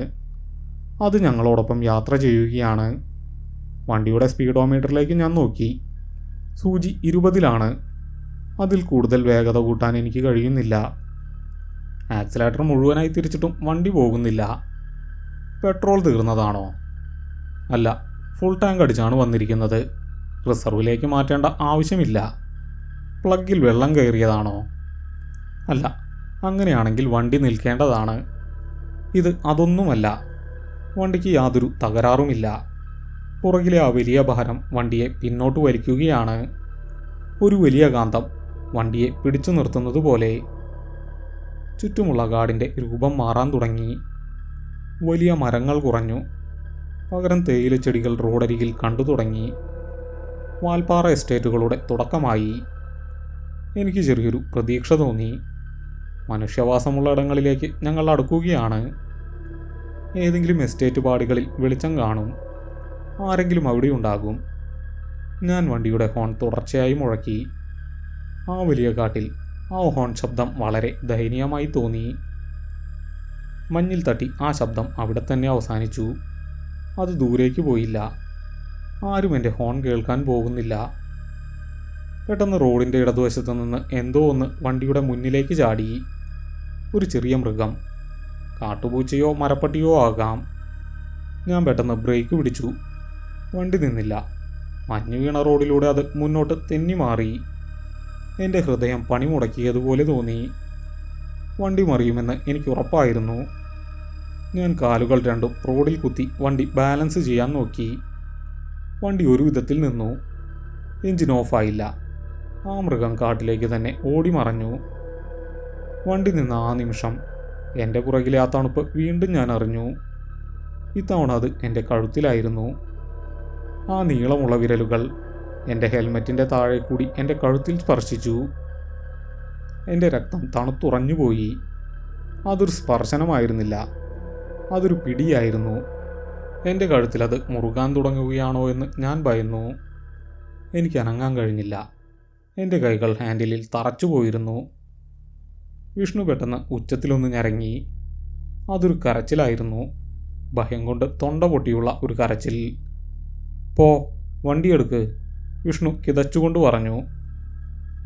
അത് ഞങ്ങളോടൊപ്പം യാത്ര ചെയ്യുകയാണ്. വണ്ടിയുടെ സ്പീഡോമീറ്ററിലേക്ക് ഞാൻ നോക്കി. സൂചി 20-ലാണ്. അതിൽ കൂടുതൽ വേഗത കൂട്ടാൻ എനിക്ക് കഴിയുന്നില്ല. ആക്സിലേറ്റർ മുഴുവനായി തിരിച്ചിട്ടും വണ്ടി പോകുന്നില്ല. പെട്രോൾ തീർന്നതാണോ? അല്ല, ഫുൾ ടാങ്ക് അടിച്ചാണ് വന്നിരിക്കുന്നത്. റിസർവിലേക്ക് മാറ്റേണ്ട ആവശ്യമില്ല. പ്ലഗിൽ വെള്ളം കയറിയതാണോ? അല്ല, അങ്ങനെയാണെങ്കിൽ വണ്ടി നിൽക്കേണ്ടതാണ്. ഇത് അതൊന്നുമല്ല. വണ്ടിക്ക് യാതൊരു തകരാറുമില്ല. പുറകിലെ ആ വലിയ ഭാരം വണ്ടിയെ പിന്നോട്ട് വലിക്കുകയാണ്. ഒരു വലിയ കാന്തം വണ്ടിയെ പിടിച്ചു നിർത്തുന്നത് പോലെ. ചുറ്റുമുള്ള കാടിൻ്റെ രൂപം മാറാൻ തുടങ്ങി. വലിയ മരങ്ങൾ കുറഞ്ഞു. പകരം തേയിലച്ചെടികൾ റോഡരികിൽ കണ്ടു തുടങ്ങി. വാൽപ്പാറ എസ്റ്റേറ്റുകളുടെ തുടക്കമായി. എനിക്ക് ചെറിയൊരു പ്രതീക്ഷ തോന്നി. മനുഷ്യവാസമുള്ള ഇടങ്ങളിലേക്ക് ഞങ്ങൾ അടുക്കുകയാണ്. ഏതെങ്കിലും എസ്റ്റേറ്റ് പാടികളിൽ വെളിച്ചം കാണും. ആരെങ്കിലും അവിടെ ഉണ്ടാകും. ഞാൻ വണ്ടിയുടെ ഹോൺ തുടർച്ചയായി മുഴക്കി. ആ വലിയ കാട്ടിൽ ആ ഹോൺ ശബ്ദം വളരെ ദയനീയമായി തോന്നി. മഞ്ഞിൽ തട്ടി ആ ശബ്ദം അവിടെ തന്നെ അവസാനിച്ചു. അത് ദൂരേക്ക് പോയില്ല. ആരും എൻ്റെ ഹോൺ കേൾക്കാൻ പോകുന്നില്ല. പെട്ടെന്ന് റോഡിൻ്റെ ഇടതുവശത്ത് നിന്ന് എന്തോ ഒന്ന് വണ്ടിയുടെ മുന്നിലേക്ക് ചാടി. ഒരു ചെറിയ മൃഗം. കാട്ടുപൂച്ചയോ മരപ്പട്ടിയോ ആകാം. ഞാൻ പെട്ടെന്ന് ബ്രേക്ക് പിടിച്ചു. വണ്ടി നിന്നില്ല. മഞ്ഞു വീണ റോഡിലൂടെ അത് മുന്നോട്ട് തെന്നി മാറി. എൻ്റെ ഹൃദയം പണിമുടക്കിയതുപോലെ തോന്നി. വണ്ടി മറിയുമെന്ന് എനിക്ക് ഉറപ്പായിരുന്നു. ഞാൻ കാലുകൾ രണ്ടും റോഡിൽ കുത്തി വണ്ടി ബാലൻസ് ചെയ്യാൻ നോക്കി. വണ്ടി ഒരു വിധത്തിൽ നിന്നു. എഞ്ചിൻ ഓഫായില്ല. ആ മൃഗം കാട്ടിലേക്ക് തന്നെ ഓടി മറഞ്ഞു. വണ്ടി നിന്ന ആ നിമിഷം എൻ്റെ പുറകിലെ ആ തണുപ്പ് വീണ്ടും ഞാൻ അറിഞ്ഞു. ഇത്തവണ അത് എൻ്റെ കഴുത്തിലായിരുന്നു. ആ നീളമുള്ള വിരലുകൾ എൻ്റെ ഹെൽമറ്റിൻ്റെ താഴെ കൂടി എൻ്റെ കഴുത്തിൽ സ്പർശിച്ചു. എൻ്റെ രക്തം തണുത്തുറഞ്ഞുപോയി. അതൊരു സ്പർശനമായിരുന്നില്ല, അതൊരു പിടിയായിരുന്നു. എൻ്റെ കഴുത്തിലത് മുറുകാൻ തുടങ്ങുകയാണോ എന്ന് ഞാൻ ഭയന്നു. എനിക്ക് അനങ്ങാൻ കഴിഞ്ഞില്ല. എൻ്റെ കൈകൾ ഹാൻഡിലിൽ തറച്ചു പോയിരുന്നു. വിഷ്ണു പെട്ടെന്ന് ഉച്ചത്തിലൊന്ന് ഞരങ്ങി. അതൊരു കരച്ചിലായിരുന്നു. ഭയം കൊണ്ട് തൊണ്ട പൊട്ടിയുള്ള ഒരു കരച്ചിൽ. പോ, വണ്ടിയെടുക്ക്, വിഷ്ണു കിതച്ചുകൊണ്ട് പറഞ്ഞു.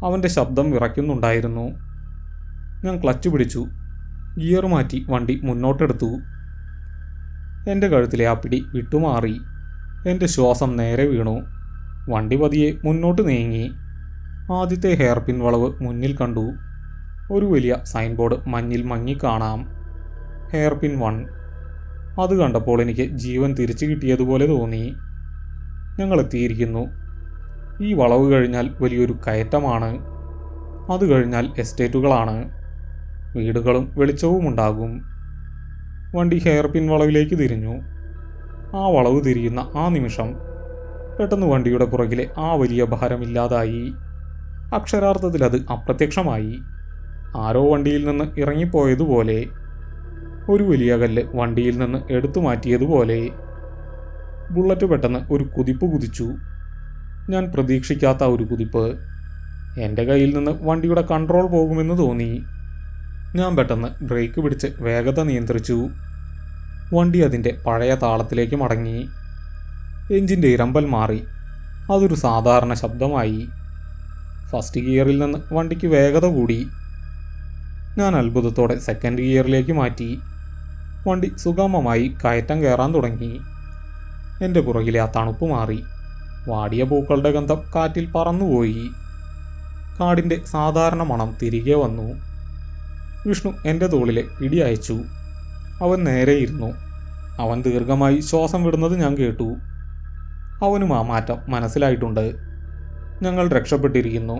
അവൻ്റെ ശബ്ദം വിറയ്ക്കുന്നുണ്ടായിരുന്നു. ഞാൻ ക്ലച്ച് പിടിച്ചു. ഗിയർ മാറ്റി വണ്ടി മുന്നോട്ടെടുത്തു. എൻ്റെ കഴുത്തിലെ ആ പിടി വിട്ടുമാറി. എൻ്റെ ശ്വാസം നേരെ വീണു. വണ്ടി പതിയെ മുന്നോട്ട് നീങ്ങി. ആദ്യത്തെ ഹെയർ പിൻ വളവ് മുന്നിൽ കണ്ടു. ഒരു വലിയ സൈൻ ബോർഡ് മഞ്ഞിൽ മങ്ങിക്കാണാം. Hair pin 1. അത് കണ്ടപ്പോൾ എനിക്ക് ജീവൻ തിരിച്ചു കിട്ടിയതുപോലെ തോന്നി. ഞങ്ങൾ എത്തിയിരിക്കുന്നു. ഈ വളവ് കഴിഞ്ഞാൽ വലിയൊരു കയറ്റമാണ്. അത് കഴിഞ്ഞാൽ എസ്റ്റേറ്റുകളാണ്. വീടുകളും വെളിച്ചവും ഉണ്ടാകും. വണ്ടി ഹെയർ പിൻ വളവിലേക്ക് തിരിഞ്ഞു. ആ വളവ് തിരിയുന്ന ആ നിമിഷം പെട്ടെന്ന് വണ്ടിയുടെ പുറകിലെ ആ വലിയ ഭാരമില്ലാതായി. അക്ഷരാർത്ഥത്തിൽ അത് അപ്രത്യക്ഷമായി. ആരോ വണ്ടിയിൽ നിന്ന് ഇറങ്ങിപ്പോയതുപോലെ. ഒരു വലിയ കല്ല് വണ്ടിയിൽ നിന്ന് എടുത്തു മാറ്റിയതുപോലെ. ബുള്ളറ്റ് പെട്ടെന്ന് ഒരു കുതിപ്പ് കുതിച്ചു. ഞാൻ പ്രതീക്ഷിക്കാത്ത ഒരു കുതിപ്പ്. എൻ്റെ കയ്യിൽ നിന്ന് വണ്ടിയുടെ കൺട്രോൾ പോകുമെന്ന് തോന്നി. ഞാൻ പെട്ടെന്ന് ബ്രേക്ക് പിടിച്ച് വേഗത നിയന്ത്രിച്ചു. വണ്ടി അതിൻ്റെ പഴയ താളത്തിലേക്ക് മടങ്ങി. എഞ്ചിൻ്റെ ഇരമ്പൽ മാറി. അതൊരു സാധാരണ ശബ്ദമായി. ഫസ്റ്റ് ഗിയറിൽ നിന്ന് വണ്ടിക്ക് വേഗത കൂടി. ഞാൻ അത്ഭുതത്തോടെ സെക്കൻഡ് ഗിയറിലേക്ക് മാറ്റി. വണ്ടി സുഗമമായി കയറ്റം കയറാൻ തുടങ്ങി. എൻ്റെ പുറകിലെ ആ തണുപ്പ് മാറി. വാടിയ പൂക്കളുടെ ഗന്ധം കാറ്റിൽ പറന്നുപോയി. കാടിൻ്റെ സാധാരണ മണം തിരികെ വന്നു. വിഷ്ണു എൻ്റെ തോളിലെ പിടി അയച്ചു. അവൻ നേരെയിരുന്നു. അവൻ ദീർഘമായി ശ്വാസം വിടുന്നത് ഞാൻ കേട്ടു. അവനും ആ മാറ്റം മനസ്സിലായിട്ടുണ്ട്. ഞങ്ങൾ രക്ഷപ്പെട്ടിരിക്കുന്നു.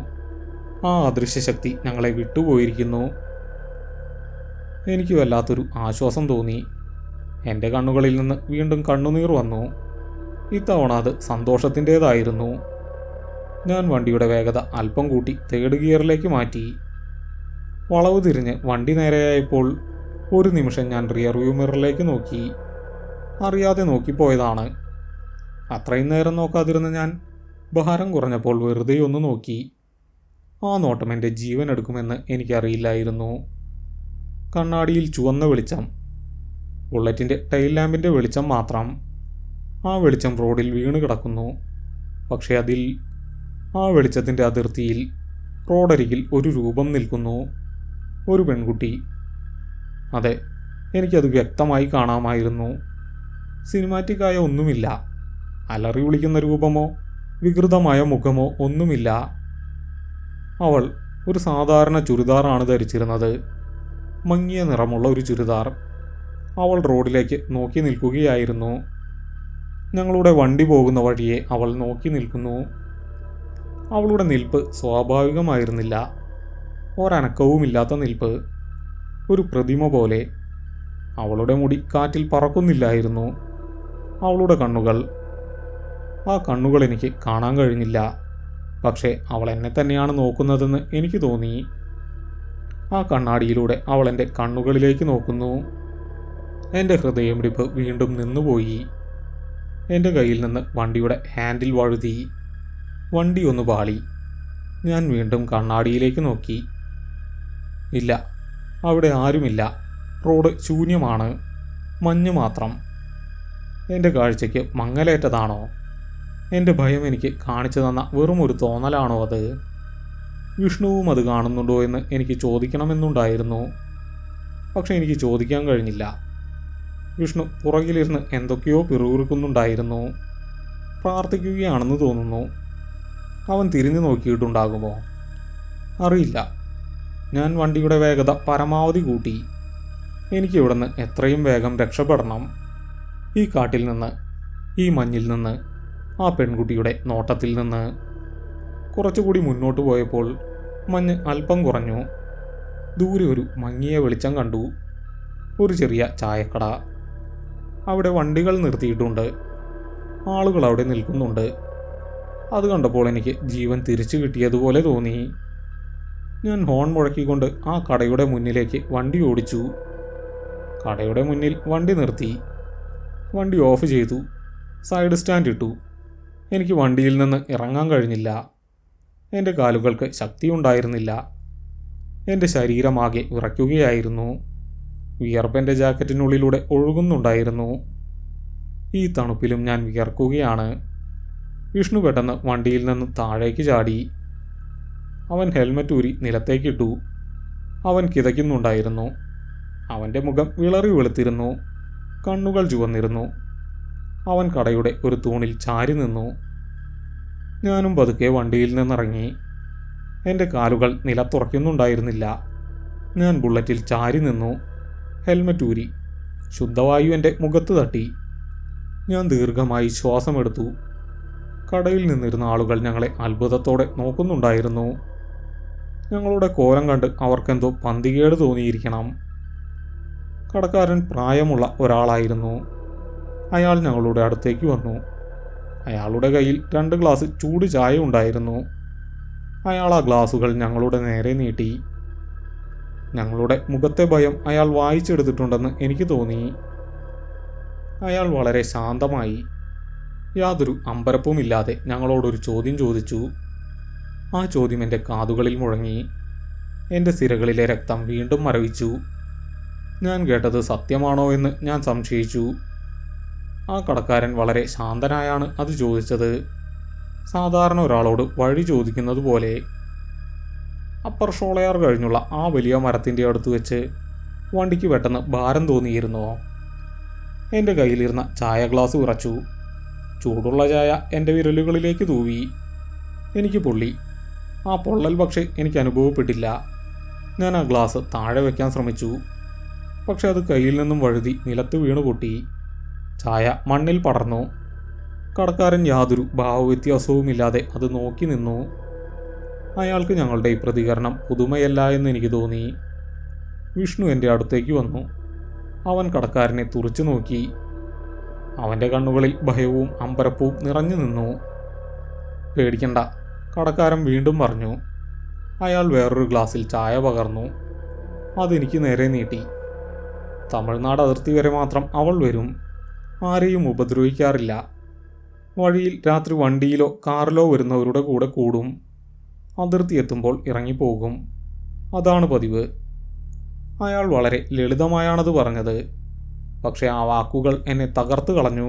ആ അദൃശ്യശക്തി ഞങ്ങളെ വിട്ടുപോയിരിക്കുന്നു. എനിക്ക് വല്ലാത്തൊരു ആശ്വാസം തോന്നി. എൻ്റെ കണ്ണുകളിൽ നിന്ന് വീണ്ടും കണ്ണുനീർ വന്നു. ഇത്തവണ അത് സന്തോഷത്തിൻ്റേതായിരുന്നു. ഞാൻ വണ്ടിയുടെ വേഗത അല്പം കൂട്ടി തേർഡ് ഗിയറിലേക്ക് മാറ്റി. വളവ് തിരിഞ്ഞ് വണ്ടി നേരെയായപ്പോൾ ഒരു നിമിഷം ഞാൻ റിയർ വ്യൂ മിററിലേക്ക് നോക്കി. അറിയാതെ നോക്കിപ്പോയതാണ്. അത്രയും നേരം നോക്കാതിരുന്ന ഞാൻ ഭാരം കുറഞ്ഞപ്പോൾ വെറുതെ ഒന്ന് നോക്കി. ആ നോട്ടം എൻ്റെ ജീവൻ എടുക്കുമെന്ന് എനിക്കറിയില്ലായിരുന്നു. കണ്ണാടിയിൽ ചുവന്ന വെളിച്ചം. ബുള്ളറ്റിൻ്റെ ടൈൽ ലാമ്പിൻ്റെ വെളിച്ചം മാത്രം. ആ വെളിച്ചം റോഡിൽ വീണ് കിടക്കുന്നു. പക്ഷേ അതിൽ, ആ വെളിച്ചത്തിൻ്റെ അതിർത്തിയിൽ റോഡരികിൽ ഒരു രൂപം നിൽക്കുന്നു. ഒരു പെൺകുട്ടി. അതെ, എനിക്കത് വ്യക്തമായി കാണാമായിരുന്നു. സിനിമാറ്റിക്കായ ഒന്നുമില്ല. അലറി വിളിക്കുന്ന രൂപമോ വികൃതമായ മുഖമോ ഒന്നുമില്ല. അവൾ ഒരു സാധാരണ ചുരിദാറാണ് ധരിച്ചിരുന്നത്. മങ്ങിയ നിറമുള്ള ഒരു ചുരിദാർ. അവൾ റോഡിലേക്ക് നോക്കി നിൽക്കുകയായിരുന്നു. ഞങ്ങളുടെ വണ്ടി പോകുന്ന വഴിയെ അവൾ നോക്കി നിൽക്കുന്നു. അവളുടെ നിൽപ്പ് സ്വാഭാവികമായിരുന്നില്ല. ഒരനക്കവുമില്ലാത്ത നിൽപ്പ്. ഒരു പ്രതിമ പോലെ. അവളുടെ മുടി കാറ്റിൽ പറക്കുന്നില്ലായിരുന്നു. അവളുടെ കണ്ണുകൾ, ആ കണ്ണുകൾ എനിക്ക് കാണാൻ കഴിഞ്ഞില്ല. പക്ഷേ അവൾ എന്നെ തന്നെയാണ് നോക്കുന്നതെന്ന് എനിക്ക് തോന്നി. ആ കണ്ണാടിയിലൂടെ അവൾ എൻ്റെ കണ്ണുകളിലേക്ക് നോക്കുന്നു. എൻ്റെ ഹൃദയമിടിപ്പ് വീണ്ടും നിന്നുപോയി. എൻ്റെ കയ്യിൽ നിന്ന് വണ്ടിയുടെ ഹാൻഡിൽ വഴുതി. വണ്ടി ഒന്ന് പാളി. ഞാൻ വീണ്ടും കണ്ണാടിയിലേക്ക് നോക്കി. ഇല്ല, അവിടെ ആരുമില്ല. റോഡ് ശൂന്യമാണ്. മഞ്ഞ് മാത്രം. എൻ്റെ കാഴ്ചയ്ക്ക് മങ്ങലേറ്റതാണോ? എൻ്റെ ഭയം എനിക്ക് കാണിച്ചു തന്ന വെറും ഒരു തോന്നലാണോ അത്? വിഷ്ണുവും അത് കാണുന്നുണ്ടോ എന്ന് എനിക്ക് ചോദിക്കണമെന്നുണ്ടായിരുന്നു. പക്ഷെ എനിക്ക് ചോദിക്കാൻ കഴിഞ്ഞില്ല. വിഷ്ണു പുറകിലിരുന്ന് എന്തൊക്കെയോ പിറുപിറുക്കുന്നുണ്ടായിരുന്നു. പ്രാർത്ഥിക്കുകയാണെന്ന് തോന്നുന്നു. അവൻ തിരിഞ്ഞു നോക്കിയിട്ടുണ്ടാകുമോ? അറിയില്ല. ഞാൻ വണ്ടിയുടെ വേഗത പരമാവധി കൂട്ടി. എനിക്ക് ഇവിടുന്ന് എത്രയും വേഗം രക്ഷപ്പെടണം. ഈ കാട്ടിൽ നിന്ന്, ഈ മഞ്ഞിൽ നിന്ന്, ആ പെൺകുട്ടിയുടെ നോട്ടത്തിൽ നിന്ന്. കുറച്ചുകൂടി മുന്നോട്ട് പോയപ്പോൾ മഞ്ഞ് അല്പം കുറഞ്ഞു. ദൂരെ ഒരു മങ്ങിയ വെളിച്ചം കണ്ടു. ഒരു ചെറിയ ചായക്കട. അവിടെ വണ്ടികൾ നിർത്തിയിട്ടുണ്ട്. ആളുകൾ അവിടെ നിൽക്കുന്നുണ്ട്. അത് കണ്ടപ്പോൾ എനിക്ക് ജീവൻ തിരിച്ചു കിട്ടിയതുപോലെ തോന്നി. ഞാൻ ഹോൺ മുഴക്കിക്കൊണ്ട് ആ കടയുടെ മുന്നിലേക്ക് വണ്ടി ഓടിച്ചു. കടയുടെ മുന്നിൽ വണ്ടി നിർത്തി. വണ്ടി ഓഫ് ചെയ്തു. സൈഡ് സ്റ്റാൻഡ് ഇട്ടു. എനിക്ക് വണ്ടിയിൽ നിന്ന് ഇറങ്ങാൻ കഴിഞ്ഞില്ല. എൻ്റെ കാലുകൾക്ക് ശക്തിയുണ്ടായിരുന്നില്ല. എൻ്റെ ശരീരമാകെ വിറയ്ക്കുകയായിരുന്നു. വിയർപ്പെൻ്റെ ജാക്കറ്റിനുള്ളിലൂടെ ഒഴുകുന്നുണ്ടായിരുന്നു. ഈ തണുപ്പിലും ഞാൻ വിയർക്കുകയാണ്. വിഷ്ണു പെട്ടെന്ന് വണ്ടിയിൽ നിന്ന് താഴേക്ക് ചാടി. അവൻ ഹെൽമറ്റ് ഊരി നിലത്തേക്കിട്ടു. അവൻ കിതയ്ക്കുന്നുണ്ടായിരുന്നു. അവൻ്റെ മുഖം വിളറി വെളുത്തിരുന്നു. കണ്ണുകൾ ചുവന്നിരുന്നു. അവൻ കടയുടെ ഒരു തൂണിൽ ചാരി നിന്നു. ഞാനും പതുക്കെ വണ്ടിയിൽ നിന്നിറങ്ങി. എൻ്റെ കാലുകൾ നിലത്തുറയ്ക്കുന്നുണ്ടായിരുന്നില്ല. ഞാൻ ബുള്ളറ്റിൽ ചാരി നിന്നു. ഹെൽമറ്റ് ഊരി. ശുദ്ധവായു എൻ്റെ മുഖത്ത് തട്ടി. ഞാൻ ദീർഘമായി ശ്വാസമെടുത്തു. കടയിൽ നിന്നിരുന്ന ആളുകൾ ഞങ്ങളെ അത്ഭുതത്തോടെ നോക്കുന്നുണ്ടായിരുന്നു. ഞങ്ങളുടെ കോലം കണ്ട് അവർക്കെന്തോ പന്തികേട് തോന്നിയിരിക്കണം. കടക്കാരൻ പ്രായമുള്ള ഒരാളായിരുന്നു. അയാൾ ഞങ്ങളുടെ അടുത്തേക്ക് വന്നു. അയാളുടെ കയ്യിൽ 2 ഗ്ലാസ് ചൂട് ചായ ഉണ്ടായിരുന്നു. അയാൾ ആ ഗ്ലാസുകൾ ഞങ്ങളുടെ നേരെ നീട്ടി. ഞങ്ങളുടെ മുഖത്തെ ഭയം അയാൾ വായിച്ചെടുത്തിട്ടുണ്ടെന്ന് എനിക്ക് തോന്നി. അയാൾ വളരെ ശാന്തമായി, യാതൊരു അമ്പരപ്പുമില്ലാതെ ഞങ്ങളോടൊരു ചോദ്യം ചോദിച്ചു. ആ ചോദ്യം എൻ്റെ കാതുകളിൽ മുഴങ്ങി. എൻ്റെ സിരകളിലെ രക്തം വീണ്ടും മരവിച്ചു. ഞാൻ കേട്ടത് സത്യമാണോ എന്ന് ഞാൻ സംശയിച്ചു. ആ കടക്കാരൻ വളരെ ശാന്തനായാണ് അത് ചോദിച്ചത്. സാധാരണ ഒരാളോട് വഴി ചോദിക്കുന്നത് പോലെ. അപ്പർ ഷോളയാർ കഴിഞ്ഞുള്ള ആ വലിയ മരത്തിൻ്റെ അടുത്ത് വെച്ച് വണ്ടിക്ക് പെട്ടെന്ന് ഭാരം തോന്നിയിരുന്നോ? എൻ്റെ കയ്യിലിരുന്ന ചായ ഗ്ലാസ് വിറച്ചു. ചൂടുള്ള ചായ എൻ്റെ വിരലുകളിലേക്ക് തൂവി. എനിക്ക് പൊള്ളി. ആ പൊള്ളൽ പക്ഷേ എനിക്ക് അനുഭവപ്പെട്ടില്ല. ഞാൻ ആ ഗ്ലാസ് താഴെ വയ്ക്കാൻ ശ്രമിച്ചു. പക്ഷെ അത് കയ്യിൽ നിന്നും വഴുതി നിലത്ത് വീണു പൊട്ടി. ചായ മണ്ണിൽ പടർന്നു. കടക്കാരൻ യാതൊരു ഭാവവ്യത്യാസവുമില്ലാതെ അത് നോക്കി നിന്നു. അയാൾക്ക് ഞങ്ങളുടെ ഈ പ്രതികരണം പുതുമയല്ല എന്ന് എനിക്ക് തോന്നി. വിഷ്ണു എൻ്റെ അടുത്തേക്ക് വന്നു. അവൻ കടക്കാരനെ തുറിച്ചു നോക്കി. അവൻ്റെ കണ്ണുകളിൽ ഭയവും അമ്പരപ്പവും നിറഞ്ഞു നിന്നു. പേടിക്കണ്ട, കടക്കാരൻ വീണ്ടും പറഞ്ഞു. അയാൾ വേറൊരു ഗ്ലാസ്സിൽ ചായ പകർന്നു. അതെനിക്ക് നേരെ നീട്ടി. തമിഴ്നാട് അതിർത്തി വരെ മാത്രം അവൾ വരും. ആരെയും ഉപദ്രവിക്കാറില്ല. വഴിയിൽ രാത്രി വണ്ടിയിലോ കാറിലോ വരുന്നവരുടെ കൂടെ കൂടും. അതിർത്തി എത്തുമ്പോൾ ഇറങ്ങിപ്പോകും. അതാണ് പതിവ്. അയാൾ വളരെ ലളിതമായാണത് പറഞ്ഞത്. പക്ഷേ ആ വാക്കുകൾ എന്നെ തകർത്ത് കളഞ്ഞു.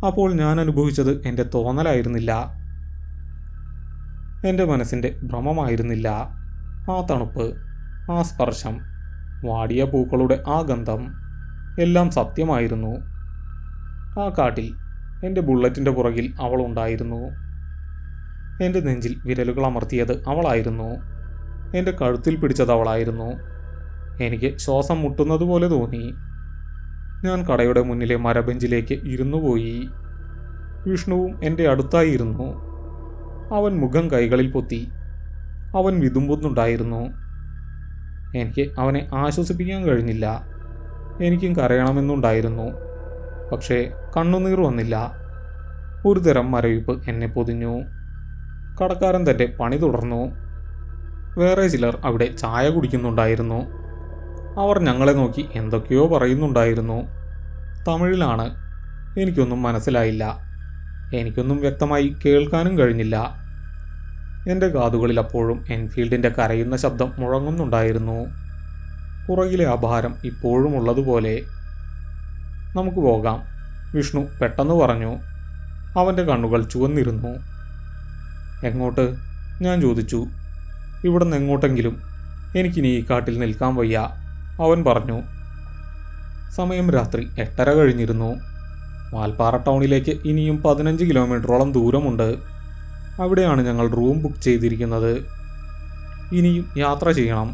അപ്പോൾ ഞാൻ അനുഭവിച്ചത് എൻ്റെ തോന്നലായിരുന്നില്ല, എൻ്റെ മനസ്സിൻ്റെ ഭ്രമമായിരുന്നില്ല. ആ തണുപ്പ്, ആ സ്പർശം, വാടിയ പൂക്കളുടെ ആ ഗന്ധം, എല്ലാം സത്യമായിരുന്നു. ആ കാട്ടിൽ എൻ്റെ ബുള്ളറ്റിൻ്റെ പുറകിൽ അവളുണ്ടായിരുന്നു. എൻ്റെ നെഞ്ചിൽ വിരലുകൾ അമർത്തിയത് അവളായിരുന്നു. എൻ്റെ കഴുത്തിൽ പിടിച്ചത് അവളായിരുന്നു. എനിക്ക് ശ്വാസം മുട്ടുന്നത് പോലെ തോന്നി. ഞാൻ കടയുടെ മുന്നിലെ മരബെഞ്ചിലേക്ക് ഇരുന്നു പോയി. വിഷ്ണുവും എൻ്റെ അടുത്തായി ഇരുന്നു. അവൻ മുഖം കൈകളിൽ പൊത്തി. അവൻ വിതുമ്പുന്നുണ്ടായിരുന്നു. എനിക്ക് അവനെ ആശ്വസിപ്പിക്കാൻ കഴിഞ്ഞില്ല. എനിക്കും കരയണമെന്നുണ്ടായിരുന്നു. പക്ഷേ കണ്ണുനീർ വന്നില്ല. ഒരു തരം മരവിപ്പ് എന്നെ പൊതിഞ്ഞു. കടക്കാരൻ തൻ്റെ പണി തുടർന്നു. വേറെ ചിലർ അവിടെ ചായ കുടിക്കുന്നുണ്ടായിരുന്നു. അവർ ഞങ്ങളെ നോക്കി എന്തൊക്കെയോ പറയുന്നുണ്ടായിരുന്നു. തമിഴിലാണ്. എനിക്കൊന്നും മനസ്സിലായില്ല. എനിക്കൊന്നും വ്യക്തമായി കേൾക്കാനും കഴിഞ്ഞില്ല. എൻ്റെ കാതുകളിൽ അപ്പോഴും എൻഫീൽഡിൻ്റെ കരയുന്ന ശബ്ദം മുഴങ്ങുന്നുണ്ടായിരുന്നു. പുറകിലെ ആ ഭാരം ഇപ്പോഴും ഉള്ളതുപോലെ. നമുക്ക് പോകാം, വിഷ്ണു പെട്ടെന്ന് പറഞ്ഞു. അവൻ്റെ കണ്ണുകൾ ചുവന്നിരുന്നു. എങ്ങോട്ട്? ഞാൻ ചോദിച്ചു. ഇവിടുന്ന് എങ്ങോട്ടെങ്കിലും. എനിക്കിനി ഈ കാട്ടിൽ നിൽക്കാൻ വയ്യ, അവൻ പറഞ്ഞു. സമയം രാത്രി 8:30 കഴിഞ്ഞിരുന്നു. വാൽപ്പാറ ടൗണിലേക്ക് ഇനിയും 15 കിലോമീറ്ററോളം ദൂരമുണ്ട്. അവിടെയാണ് ഞങ്ങൾ റൂം ബുക്ക് ചെയ്തിരിക്കുന്നത്. ഇനിയും യാത്ര ചെയ്യണം.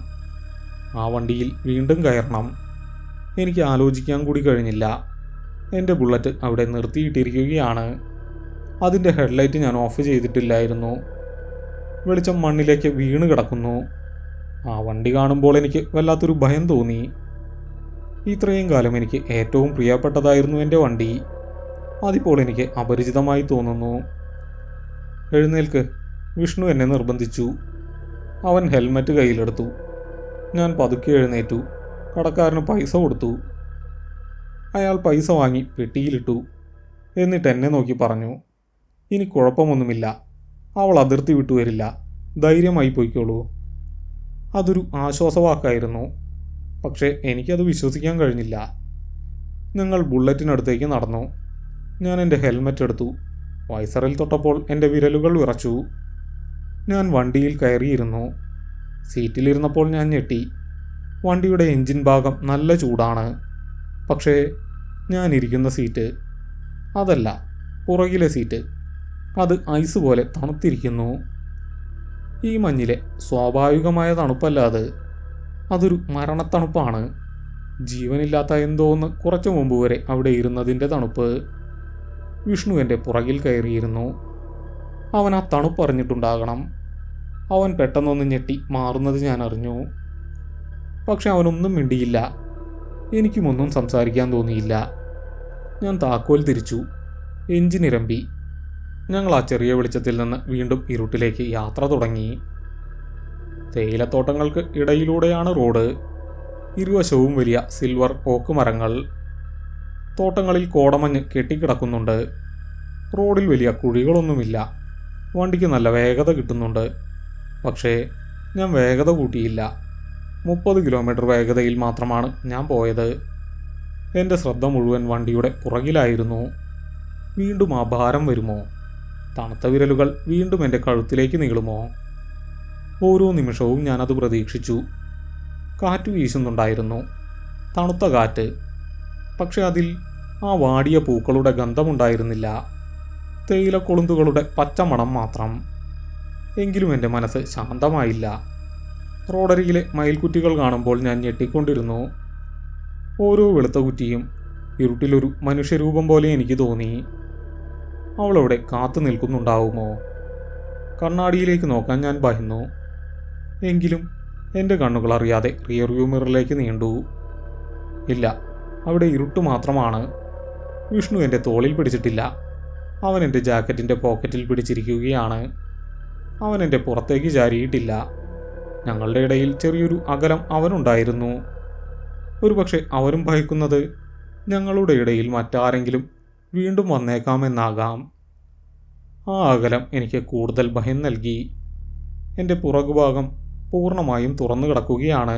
ആ വണ്ടിയിൽ വീണ്ടും കയറണം. എനിക്ക് ആലോചിക്കാൻ കൂടി കഴിഞ്ഞില്ല. എൻ്റെ ബുള്ളറ്റ് അവിടെ നിർത്തിയിട്ടിരിക്കുകയാണ്. അതിൻ്റെ ഹെഡ്ലൈറ്റ് ഞാൻ ഓഫ് ചെയ്തിട്ടില്ലായിരുന്നു. വെളിച്ചം മണ്ണിലേക്ക് വീണ് കിടക്കുന്നു. ആ വണ്ടി കാണുമ്പോൾ എനിക്ക് വല്ലാത്തൊരു ഭയം തോന്നി. ഇത്രയും കാലം എനിക്ക് ഏറ്റവും പ്രിയപ്പെട്ടതായിരുന്നു എൻ്റെ വണ്ടി. അതിപ്പോൾ എനിക്ക് അപരിചിതമായി തോന്നുന്നു. എഴുന്നേൽക്ക്, വിഷ്ണു എന്നെ നിർബന്ധിച്ചു. അവൻ ഹെൽമറ്റ് കയ്യിലെടുത്തു. ഞാൻ പതുക്കെ എഴുന്നേറ്റു. കടക്കാരന് പൈസ കൊടുത്തു. അയാൾ പൈസ വാങ്ങി പെട്ടിയിലിട്ടു. എന്നിട്ട് എന്നെ നോക്കി പറഞ്ഞു, ഇനി കുഴപ്പമൊന്നുമില്ല, അവൾ അതിർത്തി വിട്ടുവരില്ല, ധൈര്യമായി പോയിക്കോളൂ. അതൊരു ആശ്വാസവാക്കായിരുന്നു. പക്ഷേ എനിക്കത് വിശ്വസിക്കാൻ കഴിഞ്ഞില്ല. ഞങ്ങൾ ബുള്ളറ്റിനടുത്തേക്ക് നടന്നു. ഞാൻ എൻ്റെ ഹെൽമറ്റ് എടുത്തു. വൈസറിൽ തൊട്ടപ്പോൾ എൻ്റെ വിരലുകൾ വിറച്ചു. ഞാൻ വണ്ടിയിൽ കയറിയിരുന്നു. സീറ്റിലിരുന്നപ്പോൾ ഞാൻ ഞെട്ടി. വണ്ടിയുടെ എൻജിൻ ഭാഗം നല്ല ചൂടാണ്. പക്ഷേ ഞാൻ ഇരിക്കുന്ന സീറ്റ്, അതല്ല, പുറകിലെ സീറ്റ്, അത് ഐസ് പോലെ തണുത്തിരിക്കുന്നു. ഈ മഞ്ഞിലെ സ്വാഭാവികമായ തണുപ്പല്ല അത്. അതൊരു മരണത്തണുപ്പാണ്. ജീവനില്ലാത്ത എന്തോന്ന് കുറച്ചു മുമ്പ് വരെ അവിടെ ഇരുന്നതിൻ്റെ തണുപ്പ്. വിഷ്ണു എൻ്റെ പുറകിൽ കയറിയിരുന്നു. അവൻ ആ തണുപ്പ് അറിഞ്ഞിട്ടുണ്ടാകണം. അവൻ പെട്ടെന്നൊന്ന് ഞെട്ടി മാറുന്നത് ഞാൻ അറിഞ്ഞു. പക്ഷെ അവനൊന്നും മിണ്ടിയില്ല. എനിക്കുമൊന്നും സംസാരിക്കാൻ തോന്നിയില്ല. ഞാൻ താക്കോൽ തിരിച്ചു. എഞ്ചിൻ ഇരമ്പി. ഞങ്ങൾ ആ ചെറിയ വെളിച്ചത്തിൽ നിന്ന് വീണ്ടും ഇരുട്ടിലേക്ക് യാത്ര തുടങ്ങി. തേയിലത്തോട്ടങ്ങൾക്ക് ഇടയിലൂടെയാണ് റോഡ്. ഇരുവശവും വലിയ സിൽവർ ഓക്ക് മരങ്ങൾ. തോട്ടങ്ങളിൽ കോടമഞ്ഞ് കെട്ടിക്കിടക്കുന്നുണ്ട്. റോഡിൽ വലിയ കുഴികളൊന്നുമില്ല. വണ്ടിക്ക് നല്ല വേഗത കിട്ടുന്നുണ്ട്. പക്ഷേ ഞാൻ വേഗത കൂട്ടിയില്ല. 30 കിലോമീറ്റർ വേഗതയിൽ മാത്രമാണ് ഞാൻ പോയത്. എൻ്റെ ശ്രദ്ധ മുഴുവൻ വണ്ടിയുടെ പുറകിലായിരുന്നു. വീണ്ടും ആ ഭാരം വരുമോ? തണുത്ത വിരലുകൾ വീണ്ടും എൻ്റെ കഴുത്തിലേക്ക് നീളുമോ? ഓരോ നിമിഷവും ഞാനത് പ്രതീക്ഷിച്ചു. കാറ്റ് വീശുന്നുണ്ടായിരുന്നു. തണുത്ത കാറ്റ്. പക്ഷെ അതിൽ ആ വാടിയ പൂക്കളുടെ ഗന്ധമുണ്ടായിരുന്നില്ല. തേയിലക്കൊളുന്തുകളുടെ പച്ചമണം മാത്രം. എങ്കിലും എൻ്റെ മനസ്സ് ശാന്തമായില്ല. റോഡരികിലെ മയിൽക്കുറ്റികൾ കാണുമ്പോൾ ഞാൻ ഞെട്ടിക്കൊണ്ടിരുന്നു. ഓരോ വെളുത്ത കുറ്റിയും ഇരുട്ടിലൊരു മനുഷ്യരൂപം പോലെ എനിക്ക് തോന്നി. അവളവിടെ കാത്തു നിൽക്കുന്നുണ്ടാവുമോ? കണ്ണാടിയിലേക്ക് നോക്കാൻ ഞാൻ ഭയന്നു. എങ്കിലും എൻ്റെ കണ്ണുകൾ അറിയാതെ റിയർവ്യൂ മിററിലേക്ക് നീണ്ടു. ഇല്ല, അവിടെ ഇരുട്ട് മാത്രമാണ്. വിഷ്ണു എൻ്റെ തോളിൽ പിടിച്ചിട്ടില്ല. അവൻ എൻ്റെ ജാക്കറ്റിൻ്റെ പോക്കറ്റിൽ പിടിച്ചിരിക്കുകയാണ്. അവൻ എൻ്റെ പുറത്തേക്ക് ചാരിയിട്ടില്ല. ഞങ്ങളുടെ ഇടയിൽ ചെറിയൊരു അകലം അവനുണ്ടായിരുന്നു. ഒരുപക്ഷെ അവരും ഭയക്കുന്നത് ഞങ്ങളുടെ ഇടയിൽ മറ്റാരെങ്കിലും വീണ്ടും വന്നേക്കാമെന്നാകാം. ആ അകലം എനിക്ക് കൂടുതൽ ഭയം നൽകി. എൻ്റെ പുറകുഭാഗം പൂർണ്ണമായും തുറന്നു കിടക്കുകയാണ്.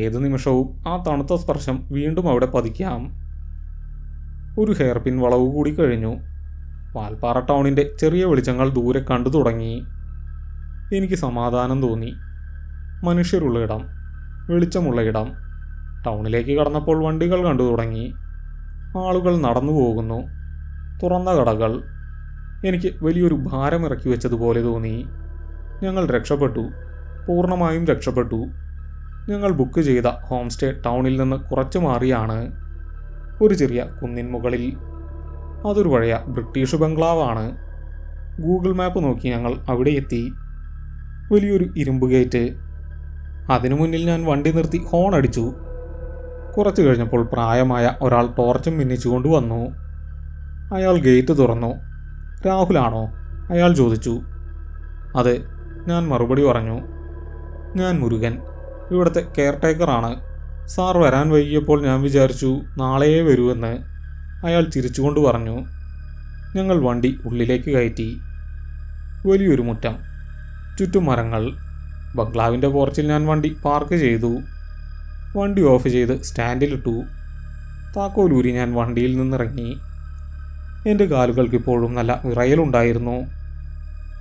ഏതു നിമിഷവും ആ തണുത്ത സ്പർശം വീണ്ടും അവിടെ പതിക്കാം. ഒരു ഹെയർപിൻ വളവ് കൂടി കഴിഞ്ഞു. വാൽപ്പാറ ടൗണിൻ്റെ ചെറിയ വെളിച്ചങ്ങൾ ദൂരെ കണ്ടു തുടങ്ങി. എനിക്ക് സമാധാനം തോന്നി. മനുഷ്യരുള്ള ഇടം, വെളിച്ചമുള്ള ഇടം. ടൗണിലേക്ക് കടന്നപ്പോൾ വണ്ടികൾ കണ്ടു തുടങ്ങി. ആളുകൾ നടന്നു പോകുന്നു. തുറന്ന കടകൾ. എനിക്ക് വലിയൊരു ഭാരം ഇറക്കി വെച്ചതുപോലെ തോന്നി. ഞങ്ങൾ രക്ഷപ്പെട്ടു. പൂർണ്ണമായും രക്ഷപ്പെട്ടു. ഞങ്ങൾ ബുക്ക് ചെയ്ത ഹോം സ്റ്റേ ടൗണിൽ നിന്ന് കുറച്ച് മാറിയാണ്. ഒരു ചെറിയ കുന്നിൻ മുകളിൽ. അതൊരു പഴയ ബ്രിട്ടീഷ് ബംഗ്ലാവാണ്. ഗൂഗിൾ മാപ്പ് നോക്കി ഞങ്ങൾ അവിടെ എത്തി. വലിയൊരു ഇരുമ്പ് ഗേറ്റ്. അതിനു മുന്നിൽ ഞാൻ വണ്ടി നിർത്തി ഹോൺ അടിച്ചു. കുറച്ചു കഴിഞ്ഞപ്പോൾ പ്രായമായ ഒരാൾ ടോർച്ചും മിന്നിച്ചുകൊണ്ട് വന്നു. അയാൾ ഗേറ്റ് തുറന്നു. രാഹുലാണോ? അയാൾ ചോദിച്ചു. അതെ, ഞാൻ മറുപടി പറഞ്ഞു. ഞാൻ മുരുകൻ, ഇവിടുത്തെ കെയർടേക്കറാണ്. സാർ വരാൻ വൈകിയപ്പോൾ ഞാൻ വിചാരിച്ചു നാളെയേ വരുമെന്ന്. അയാൾ ചിരിച്ചുകൊണ്ട് പറഞ്ഞു. ഞങ്ങൾ വണ്ടി ഉള്ളിലേക്ക് കയറ്റി. വലിയൊരു മുറ്റം, ചുറ്റും മരങ്ങൾ. ബംഗ്ലാവിൻ്റെ പോർച്ചിൽ ഞാൻ വണ്ടി പാർക്ക് ചെയ്തു. വണ്ടി ഓഫ് ചെയ്ത് സ്റ്റാൻഡിലിട്ടു. താക്കോലൂരി ഞാൻ വണ്ടിയിൽ നിന്നിറങ്ങി. എൻ്റെ കാലുകൾക്കിപ്പോഴും നല്ല വിറയലുണ്ടായിരുന്നു.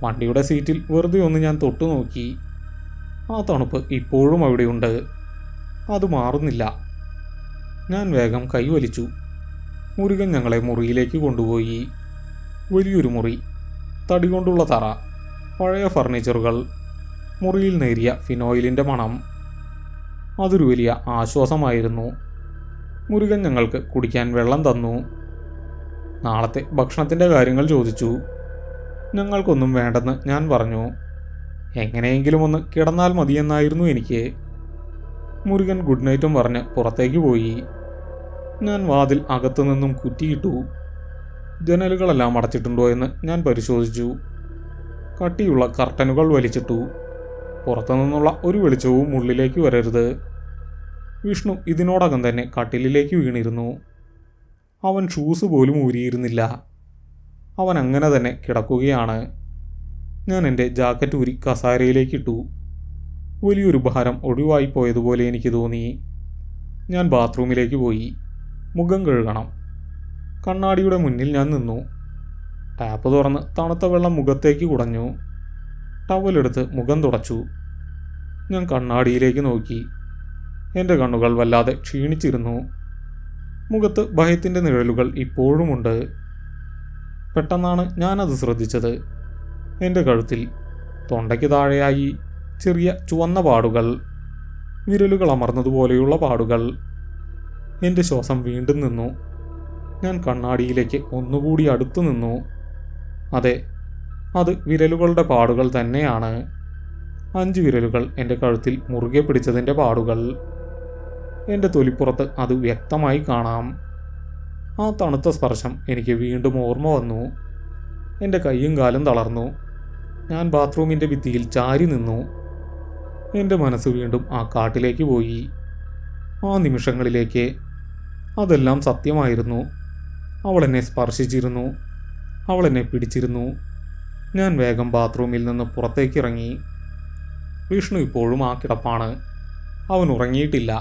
വണ്ടിയുടെ സീറ്റിൽ വെറുതെ ഒന്ന് ഞാൻ തൊട്ടു നോക്കി. ആ തണുപ്പ് ഇപ്പോഴും അവിടെയുണ്ട്. അത് മാറുന്നില്ല. ഞാൻ വേഗം കൈവലിച്ചു. മുരുകൻ ഞങ്ങളെ മുറിയിലേക്ക് കൊണ്ടുപോയി. വലിയൊരു മുറി, തടി കൊണ്ടുള്ള തറ, പഴയ ഫർണിച്ചറുകൾ, മുറിയിൽ നേരിയ ഫിനോയിലിൻ്റെ മണം. അതൊരു വലിയ ആശ്വാസമായിരുന്നു. മുരുകൻ ഞങ്ങൾക്ക് കുടിക്കാൻ വെള്ളം തന്നു. നാളത്തെ ഭക്ഷണത്തിൻ്റെ കാര്യങ്ങൾ ചോദിച്ചു. ഞങ്ങൾക്കൊന്നും വേണ്ടെന്ന് ഞാൻ പറഞ്ഞു. എങ്ങനെയെങ്കിലും ഒന്ന് കിടന്നാൽ മതിയെന്നായിരുന്നു എനിക്ക്. മുരുകൻ ഗുഡ് നൈറ്റും പറഞ്ഞ് പുറത്തേക്ക് പോയി. ഞാൻ വാതിൽ അകത്തുനിന്നും കുറ്റിയിട്ടു. ജനലുകളെല്ലാം അടച്ചിട്ടുണ്ടോ എന്ന് ഞാൻ പരിശോധിച്ചു. കട്ടിയുള്ള കർട്ടനുകൾ വലിച്ചിട്ടു. പുറത്തുനിന്നുള്ള ഒരു വെളിച്ചവും ഉള്ളിലേക്ക് വരരുത്. വിഷ്ണു ഇതിനോടകം തന്നെ കട്ടിലിലേക്ക് വീണിരുന്നു. അവൻ ഷൂസ് പോലും ഊരിയിരുന്നില്ല. അവൻ അങ്ങനെ തന്നെ കിടക്കുകയാണ്. ഞാൻ എൻ്റെ ജാക്കറ്റ് ഊരി കസാരയിലേക്കിട്ടു. വലിയൊരു ഭാരം ഒഴിവായി പോയതുപോലെ എനിക്ക് തോന്നി. ഞാൻ ബാത്റൂമിലേക്ക് പോയി. മുഖം കഴുകണം. കണ്ണാടിയുടെ മുന്നിൽ ഞാൻ നിന്നു. ടാപ്പ് തുറന്ന് തണുത്ത വെള്ളം മുഖത്തേക്ക് കുടഞ്ഞു. ടവലെടുത്ത് മുഖം തുടച്ചു. ഞാൻ കണ്ണാടിയിലേക്ക് നോക്കി. എൻ്റെ കണ്ണുകൾ വല്ലാതെ ക്ഷീണിച്ചിരുന്നു. മുഖത്ത് ഭയത്തിൻ്റെ നിഴലുകൾ ഇപ്പോഴുമുണ്ട്. പെട്ടെന്നാണ് ഞാനത് ശ്രദ്ധിച്ചത്. എൻ്റെ കഴുത്തിൽ തൊണ്ടയ്ക്ക് താഴെയായി ചെറിയ ചുവന്ന പാടുകൾ, വിരലുകൾ അമർന്നതുപോലെയുള്ള പാടുകൾ. എൻ്റെ ശ്വാസം വീണ്ടും നിന്നു. ഞാൻ കണ്ണാടിയിലേക്ക് ഒന്നുകൂടി അടുത്തു നിന്നു. അതെ, അത് വിരലുകളുടെ പാടുകൾ തന്നെയാണ്. 5 വിരലുകൾ എൻ്റെ കഴുത്തിൽ മുറുകെ പിടിച്ചതിൻ്റെ പാടുകൾ. എൻ്റെ തൊലിപ്പുറത്ത് അത് വ്യക്തമായി കാണാം. ആ തണുത്ത സ്പർശം എനിക്ക് വീണ്ടും ഓർമ്മ വന്നു. എൻ്റെ കൈയും കാലും തളർന്നു. ഞാൻ ബാത്റൂമിൻ്റെ ഭിത്തിയിൽ ചാരി നിന്നു. എൻ്റെ മനസ്സ് വീണ്ടും ആ കാട്ടിലേക്ക് പോയി. ആ നിമിഷങ്ങളിലേക്ക്. അതെല്ലാം സത്യമായിരുന്നു. അവൾ എന്നെ സ്പർശിച്ചിരുന്നു. അവൾ എന്നെ പിടിച്ചിരുന്നു. ഞാൻ വേഗം ബാത്റൂമിൽ നിന്ന് പുറത്തേക്കിറങ്ങി. വിഷ്ണു ഇപ്പോഴും ആ കിടപ്പാണ്. അവൻ ഉറങ്ങിയിട്ടില്ല.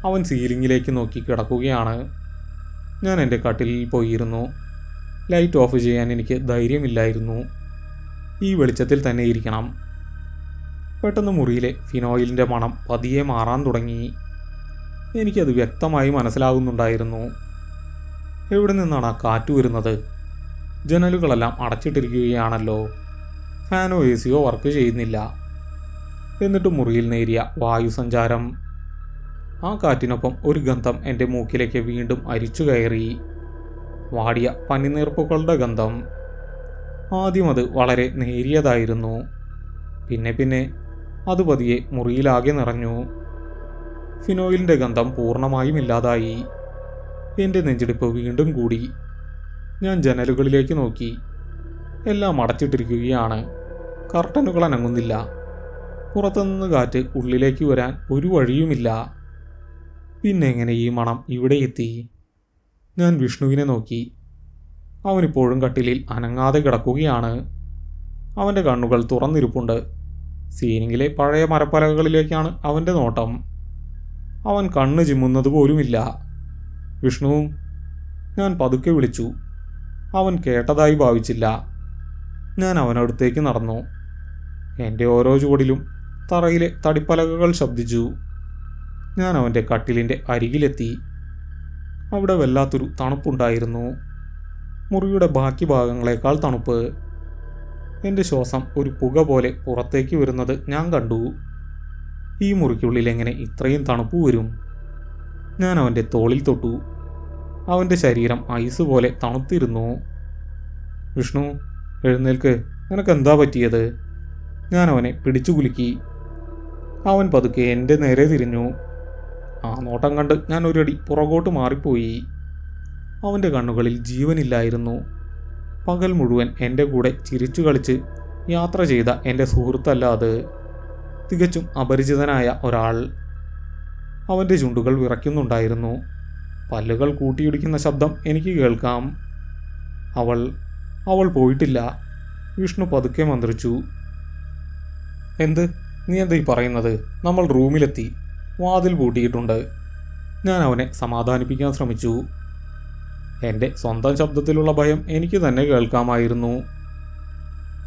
അവൻ സീലിങ്ങിലേക്ക് നോക്കി കിടക്കുകയാണ്. ഞാൻ എൻ്റെ കട്ടിലിൽ പോയിരുന്നു. ലൈറ്റ് ഓഫ് ചെയ്യാൻ എനിക്ക് ധൈര്യമില്ലായിരുന്നു. ഈ വെളിച്ചത്തിൽ തന്നെ ഇരിക്കണം. പെട്ടെന്ന് മുറിയിലെ ഫിനോയിലിൻ്റെ മണം പതിയെ മാറാൻ തുടങ്ങി. എനിക്കത് വ്യക്തമായി മനസ്സിലാകുന്നുണ്ടായിരുന്നു. എവിടെ നിന്നാണ് ആ കാറ്റ് വരുന്നത്? ജനലുകളെല്ലാം അടച്ചിട്ടിരിക്കുകയാണല്ലോ. ഫാനോ എ സിയോ വർക്ക് ചെയ്യുന്നില്ല. എന്നിട്ട് മുറിയിൽ നേരിയ വായുസഞ്ചാരം. ആ കാറ്റിനൊപ്പം ഒരു ഗന്ധം എൻ്റെ മൂക്കിലേക്ക് വീണ്ടും അരിച്ചു കയറി. വാടിയ പനിനീർപ്പുകളുടെ ഗന്ധം. ആദ്യം അത് വളരെ നേരിയതായിരുന്നു. പിന്നെ അത് പതിയെ മുറിയിലാകെ നിറഞ്ഞു. ഫിനോയിലിൻ്റെ ഗന്ധം പൂർണ്ണമായും ഇല്ലാതായി. എൻ്റെ നെഞ്ചിടിപ്പ് വീണ്ടും കൂടി. ഞാൻ ജനലുകളിലേക്ക് നോക്കി. എല്ലാം അടച്ചിട്ടിരിക്കുകയാണ്. കർട്ടനുകൾ അനങ്ങുന്നില്ല. പുറത്തുനിന്ന് കാറ്റ് ഉള്ളിലേക്ക് വരാൻ ഒരു വഴിയുമില്ല. പിന്നെ എങ്ങനെ ഈ മണം ഇവിടെ എത്തി? ഞാൻ വിഷ്ണുവിനെ നോക്കി. അവനിപ്പോഴും കട്ടിലിൽ അനങ്ങാതെ കിടക്കുകയാണ്. അവൻ്റെ കണ്ണുകൾ തുറന്നിരിപ്പുണ്ട്. സീലിങ്ങിലെ പഴയ മരപ്പലകകളിലേക്കാണ് അവൻ്റെ നോട്ടം. അവൻ കണ്ണ് ചിമ്മുന്നത് പോലുമില്ല. വിഷ്ണു, ഞാൻ പതുക്കെ വിളിച്ചു. അവൻ കേട്ടതായി ഭാവിച്ചില്ല. ഞാൻ അവനടുത്തേക്ക് നടന്നു. എൻ്റെ ഓരോ ചുവടിലും തറയിലെ തടിപ്പലകകൾ ശബ്ദിച്ചു. ഞാൻ അവൻ്റെ കട്ടിലിൻ്റെ അരികിലെത്തി. അവിടെ വല്ലാത്തൊരു തണുപ്പുണ്ടായിരുന്നു. മുറിയുടെ ബാക്കി ഭാഗങ്ങളേക്കാൾ തണുപ്പ്. എൻ്റെ ശ്വാസം ഒരു പുക പോലെ പുറത്തേക്ക് വരുന്നത് ഞാൻ കണ്ടു. ഈ മുറിക്കുള്ളിൽ എങ്ങനെ ഇത്രയും തണുപ്പ് വരും? ഞാൻ അവൻ്റെ തോളിൽ തൊട്ടു. അവൻ്റെ ശരീരം ഐസ് പോലെ തണുത്തിരുന്നു. വിഷ്ണു, എഴുന്നേൽക്ക്. നിനക്കെന്താ പറ്റിയത്? ഞാൻ അവനെ പിടിച്ചു കുലുക്കി. അവൻ പതുക്കെ എൻ്റെ നേരെ തിരിഞ്ഞു. ആ നോട്ടം കണ്ട് ഞാൻ ഒരടി പുറകോട്ട് മാറിപ്പോയി. അവൻ്റെ കണ്ണുകളിൽ ജീവനില്ലായിരുന്നു. പകൽ മുഴുവൻ എൻ്റെ കൂടെ ചിരിച്ചു കളിച്ച് യാത്ര ചെയ്ത എൻ്റെ സുഹൃത്തല്ല അത്. തികച്ചും അപരിചിതനായ ഒരാൾ. അവൻ്റെ ചുണ്ടുകൾ വിറയ്ക്കുന്നുണ്ടായിരുന്നു. പല്ലുകൾ കൂട്ടിയിടിക്കുന്ന ശബ്ദം എനിക്ക് കേൾക്കാം. അവൾ പോയിട്ടില്ല. വിഷ്ണു പതുക്കെ മന്ത്രിച്ചു. എന്ത്? നീ എന്താ ഈ പറയുന്നത്? നമ്മൾ റൂമിലെത്തി. വാതിൽ പൂട്ടിയിട്ടുണ്ട്. ഞാൻ അവനെ സമാധാനിപ്പിക്കാൻ ശ്രമിച്ചു. എൻ്റെ സ്വന്തം ശബ്ദത്തിലുള്ള ഭയം എനിക്ക് തന്നെ കേൾക്കാമായിരുന്നു.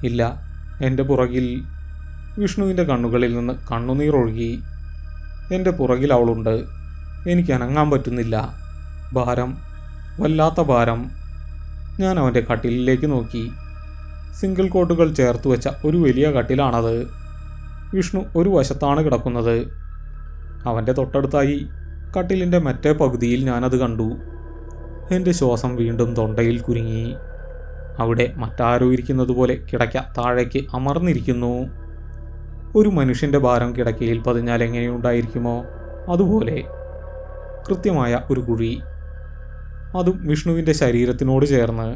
ഇല്ല, എൻ്റെ പുറകിൽ. വിഷ്ണുവിൻ്റെ കണ്ണുകളിൽ നിന്ന് കണ്ണുനീരൊഴുകി. എൻ്റെ പുറകിൽ അവളുണ്ട്. എനിക്ക് അനങ്ങാൻ പറ്റുന്നില്ല. ഭാരം, വല്ലാത്ത ഭാരം. ഞാൻ അവൻ്റെ കട്ടിലിലേക്ക് നോക്കി. സിംഗിൾ കോട്ടുകൾ ചേർത്ത് വെച്ച ഒരു വലിയ കട്ടിലാണത്. വിഷ്ണു ഒരു വശത്താണ് കിടക്കുന്നത്. അവൻ്റെ തൊട്ടടുത്തായി കട്ടിലിൻ്റെ മറ്റേ പകുതിയിൽ ഞാനത് കണ്ടു. എൻ്റെ ശ്വാസം വീണ്ടും തൊണ്ടയിൽ കുരുങ്ങി. അവിടെ മറ്റാരോ ഇരിക്കുന്നതുപോലെ കിടക്ക താഴേക്ക് അമർന്നിരിക്കുന്നു. ഒരു മനുഷ്യൻ്റെ ഭാരം കിടക്കയിൽ പതിഞ്ഞാൽ എങ്ങനെയുണ്ടായിരിക്കുമോ അതുപോലെ. കൃത്യമായ ഒരു കുഴി. അതും വിഷ്ണുവിൻ്റെ ശരീരത്തിനോട് ചേർന്ന്.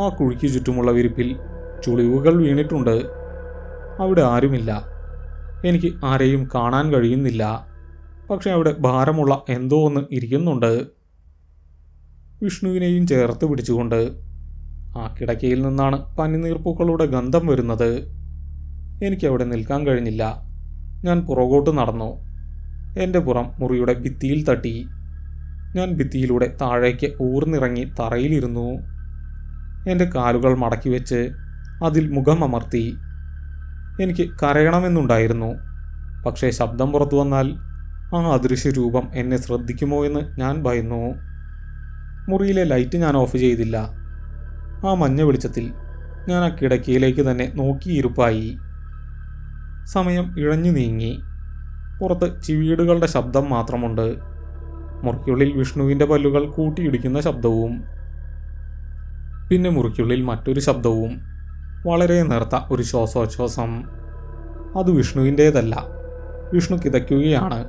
ആ കുഴിക്ക് ചുറ്റുമുള്ള വിരിപ്പിൽ ചുളിവുകൾ വീണിട്ടുണ്ട്. അവിടെ ആരുമില്ല. എനിക്ക് ആരെയും കാണാൻ കഴിയുന്നില്ല. പക്ഷെ അവിടെ ഭാരമുള്ള എന്തോ ഒന്ന് ഇരിക്കുന്നുണ്ട്. വിഷ്ണുവിനെയും ചേർത്ത് പിടിച്ചുകൊണ്ട്. ആ കിടക്കയിൽ നിന്നാണ് പനിനീർപ്പൂക്കളുടെ ഗന്ധം വരുന്നത്. എനിക്കവിടെ നിൽക്കാൻ കഴിഞ്ഞില്ല. ഞാൻ പുറകോട്ട് നടന്നു. എൻ്റെ പുറം മുറിയുടെ ഭിത്തിയിൽ തട്ടി. ഞാൻ ഭിത്തിയിലൂടെ താഴേക്ക് ഊർന്നിറങ്ങി തറയിലിരുന്നു. എൻ്റെ കാലുകൾ മടക്കി വെച്ച് അതിൽ മുഖം അമർത്തി. എനിക്ക് കരയണമെന്നുണ്ടായിരുന്നു. പക്ഷേ ശബ്ദം പുറത്തു വന്നാൽ ആ അദൃശ്യ രൂപം എന്നെ ശ്രദ്ധിക്കുമോ എന്ന് ഞാൻ ഭയന്നു. മുറിയിലെ ലൈറ്റ് ഞാൻ ഓഫ് ചെയ്തില്ല. ആ മഞ്ഞ വെളിച്ചത്തിൽ ഞാൻ ആ കിടക്കയിലേക്ക് തന്നെ നോക്കിയിരുപ്പായി. സമയം ഇഴഞ്ഞു നീങ്ങി. പുറത്ത് ചിവീടുകളുടെ ശബ്ദം മാത്രമുണ്ട്. മുറിക്കുള്ളിൽ വിഷ്ണുവിൻ്റെ പല്ലുകൾ കൂട്ടിയിടിക്കുന്ന ശബ്ദവും. പിന്നെ മുറിക്കുള്ളിൽ മറ്റൊരു ശബ്ദവും. വളരെ നേർത്ത ഒരു ശ്വാസോച്ഛ്വാസം. അത് വിഷ്ണുവിൻ്റേതല്ല. വിഷ്ണു കിതയ്ക്കുകയാണ്.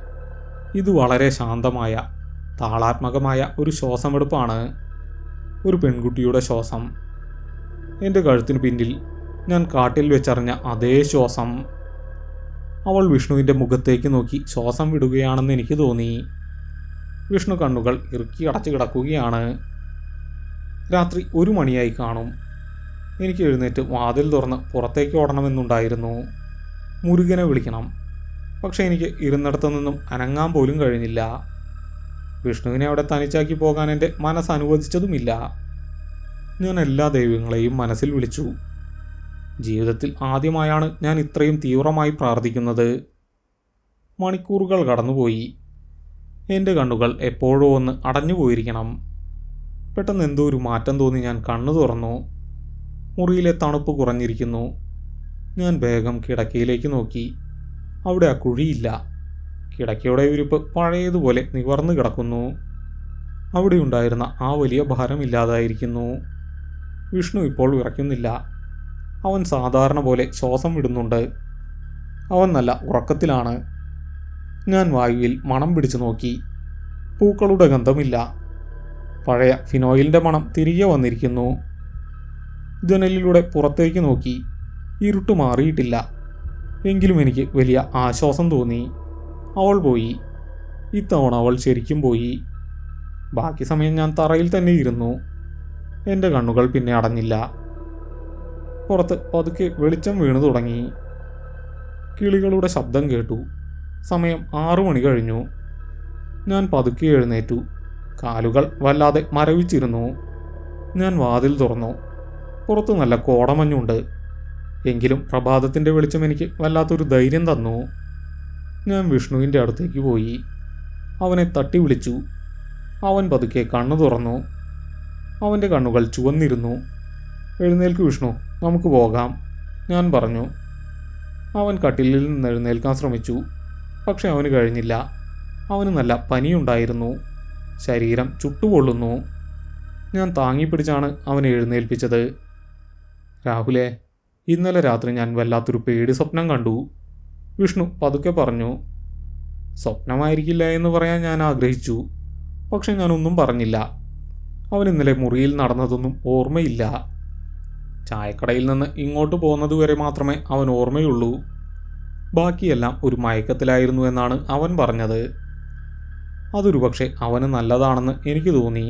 ഇത് വളരെ ശാന്തമായ താളാത്മകമായ ഒരു ശ്വാസമെടുപ്പാണ്. ഒരു പെൺകുട്ടിയുടെ ശ്വാസം. എൻ്റെ കഴുത്തിനു പിന്നിൽ ഞാൻ കാട്ടിൽ വെച്ചറിഞ്ഞ അതേ ശ്വാസം. അവൾ വിഷ്ണുവിൻ്റെ മുഖത്തേക്ക് നോക്കി ശ്വാസം വിടുകയാണെന്ന് എനിക്ക് തോന്നി. വിഷ്ണു കണ്ണുകൾ ഇറുക്കി അടച്ചു കിടക്കുകയാണ്. രാത്രി 1 മണിയായി കാണും. എനിക്ക് എഴുന്നേറ്റ് വാതിൽ തുറന്ന് പുറത്തേക്ക് ഓടണമെന്നുണ്ടായിരുന്നു. മുരുകനെ വിളിക്കണം. പക്ഷേ എനിക്ക് ഇരുന്നിടത്തു നിന്നും അനങ്ങാൻ പോലും കഴിഞ്ഞില്ല. വിഷ്ണുവിനെ അവിടെ തനിച്ചാക്കി പോകാൻ എൻ്റെ മനസ്സ് അനുവദിച്ചതുമില്ല. ഞാൻ എല്ലാ ദൈവങ്ങളെയും മനസ്സിൽ വിളിച്ചു. ജീവിതത്തിൽ ആദ്യമായാണ് ഞാൻ ഇത്രയും തീവ്രമായി പ്രാർത്ഥിക്കുന്നത്. മണിക്കൂറുകൾ കടന്നുപോയി. എൻ്റെ കണ്ണുകൾ എപ്പോഴോ ഒന്ന് അടഞ്ഞുപോയിരിക്കണം. പെട്ടെന്ന് എന്തോ ഒരു മാറ്റം തോന്നി ഞാൻ കണ്ണു തുറന്നു. മുറിയിലെ തണുപ്പ് കുറഞ്ഞിരിക്കുന്നു. ഞാൻ വേഗം കിടക്കയിലേക്ക് നോക്കി. അവിടെ ആ കുഴിയില്ല. കിടക്കയുടെ വിരിപ്പ് പഴയതുപോലെ നിവർന്നു കിടക്കുന്നു. അവിടെ ഉണ്ടായിരുന്ന ആ വലിയ ഭാരമില്ലാതായിരിക്കുന്നു. വിഷ്ണു ഇപ്പോൾ വിറയ്ക്കുന്നില്ല. അവൻ സാധാരണ പോലെ ശ്വാസം വിടുന്നുണ്ട്. അവൻ നല്ല ഉറക്കത്തിലാണ്. ഞാൻ വായുവിൽ മണം പിടിച്ചു നോക്കി. പൂക്കളുടെ ഗന്ധമില്ല. പഴയ ഫിനോയിലിൻ്റെ മണം തിരികെ വന്നിരിക്കുന്നു. ജനലിലൂടെ പുറത്തേക്ക് നോക്കി. ഇരുട്ട് മാറിയിട്ടില്ല. എങ്കിലും എനിക്ക് വലിയ ആശ്വാസം തോന്നി. അവൾ പോയി. ഇത്തവണ അവൾ ശരിക്കും പോയി. ബാക്കി സമയം ഞാൻ തറയിൽ തന്നെ ഇരുന്നു. എൻ്റെ കണ്ണുകൾ പിന്നെ അടഞ്ഞില്ല. പുറത്ത് പതുക്കെ വെളിച്ചം വീണു തുടങ്ങി. കിളികളുടെ ശബ്ദം കേട്ടു. സമയം 6 മണി കഴിഞ്ഞു. ഞാൻ പതുക്കെ എഴുന്നേറ്റു. കാലുകൾ വല്ലാതെ മരവിച്ചിരുന്നു. ഞാൻ വാതിൽ തുറന്നു. പുറത്ത് നല്ല കോടമഞ്ഞുണ്ട്. എങ്കിലും പ്രഭാതത്തിൻ്റെ വെളിച്ചം എനിക്ക് വല്ലാത്തൊരു ധൈര്യം തന്നു. ഞാൻ വിഷ്ണുവിൻ്റെ അടുത്തേക്ക് പോയി. അവനെ തട്ടി വിളിച്ചു. അവൻ പതുക്കെ കണ്ണു തുറന്നു. അവൻ്റെ കണ്ണുകൾ ചുവന്നിരുന്നു. എഴുന്നേൽക്ക് വിഷ്ണു, നമുക്ക് പോകാം, ഞാൻ പറഞ്ഞു. അവൻ കട്ടിലിൽ നിന്ന് എഴുന്നേൽക്കാൻ ശ്രമിച്ചു. പക്ഷെ അവന് കഴിഞ്ഞില്ല. അവന് നല്ല പനിയുണ്ടായിരുന്നു. ശരീരം ചുട്ടുപൊള്ളുന്നു. ഞാൻ താങ്ങിപ്പിടിച്ചാണ് അവനെ എഴുന്നേൽപ്പിച്ചത്. രാഹുലേ, ഇന്നലെ രാത്രി ഞാൻ വല്ലാത്തൊരു പേടി സ്വപ്നം കണ്ടു, വിഷ്ണു പതുക്കെ പറഞ്ഞു. സ്വപ്നമായിരിക്കില്ല എന്ന് പറയാൻ ഞാൻ ആഗ്രഹിച്ചു. പക്ഷെ ഞാനൊന്നും പറഞ്ഞില്ല. അവൻ ഇന്നലെ മുറിയിൽ നടന്നതൊന്നും ഓർമ്മയില്ല. ചായക്കടയിൽ നിന്ന് ഇങ്ങോട്ട് പോകുന്നതുവരെ മാത്രമേ അവൻ ഓർമ്മയുള്ളൂ. ബാക്കിയെല്ലാം ഒരു മയക്കത്തിലായിരുന്നു എന്നാണ് അവൻ പറഞ്ഞത്. അതൊരു പക്ഷേ അവന് നല്ലതാണെന്ന് എനിക്ക് തോന്നി.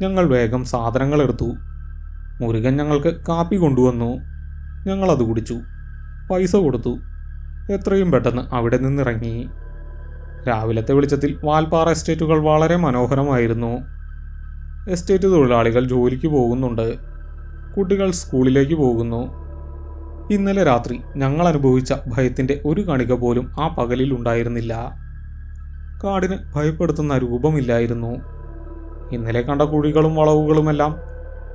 ഞങ്ങൾ വേഗം സാധനങ്ങളെടുത്തു. മുരുകൻ ഞങ്ങൾക്ക് കാപ്പി കൊണ്ടുവന്നു. ഞങ്ങളത് കുടിച്ചു. പൈസ കൊടുത്തു. എത്രയും പെട്ടെന്ന് അവിടെ നിന്നിറങ്ങി. രാവിലത്തെ വെളിച്ചത്തിൽ വാൽപ്പാറ എസ്റ്റേറ്റുകൾ വളരെ മനോഹരമായിരുന്നു. എസ്റ്റേറ്റ് തൊഴിലാളികൾ ജോലിക്ക് പോകുന്നുണ്ട്. കുട്ടികൾ സ്കൂളിലേക്ക് പോകുന്നു. ഇന്നലെ രാത്രി ഞങ്ങൾ അനുഭവിച്ച ഭയത്തിൻ്റെ ഒരു കണിക പോലും ആ പകലിൽ ഉണ്ടായിരുന്നില്ല. കാടിന് ഭയപ്പെടുത്തുന്ന രൂപമില്ലായിരുന്നു. ഇന്നലെ കണ്ട കുഴികളും വളവുകളുമെല്ലാം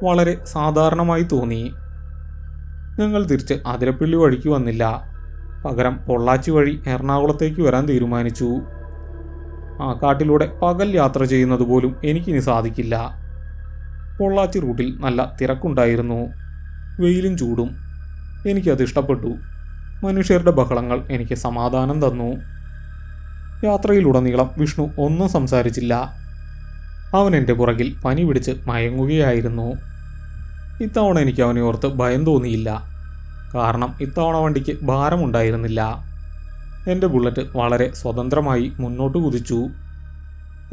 വളരെ സാധാരണമായി തോന്നി. ഞങ്ങൾ തിരിച്ച് അതിരപ്പള്ളി വഴിക്ക് വന്നില്ല. പകരം പൊള്ളാച്ചി വഴി എറണാകുളത്തേക്ക് വരാൻ തീരുമാനിച്ചു. ആ കാട്ടിലൂടെ പകൽ യാത്ര ചെയ്യുന്നത് പോലും എനിക്കിനി സാധിക്കില്ല. പൊള്ളാച്ചി റൂട്ടിൽ നല്ല തിരക്കുണ്ടായിരുന്നു. വെയിലും ചൂടും. എനിക്കത് ഇഷ്ടപ്പെട്ടു. മനുഷ്യരുടെ ബഹളങ്ങൾ എനിക്ക് സമാധാനം തന്നു. യാത്രയിലുടനീളം വിഷ്ണു ഒന്നും സംസാരിച്ചില്ല. അവൻ എൻ്റെ പുറകിൽ പനി പിടിച്ച് മയങ്ങുകയായിരുന്നു. ഇത്തവണ എനിക്ക് അവനെ ഓർത്ത് ഭയം തോന്നിയില്ല. കാരണം ഇത്തവണ വണ്ടിക്ക് ഭാരമുണ്ടായിരുന്നില്ല. എൻ്റെ ബുള്ളറ്റ് വളരെ സ്വതന്ത്രമായി മുന്നോട്ട് കുതിച്ചു.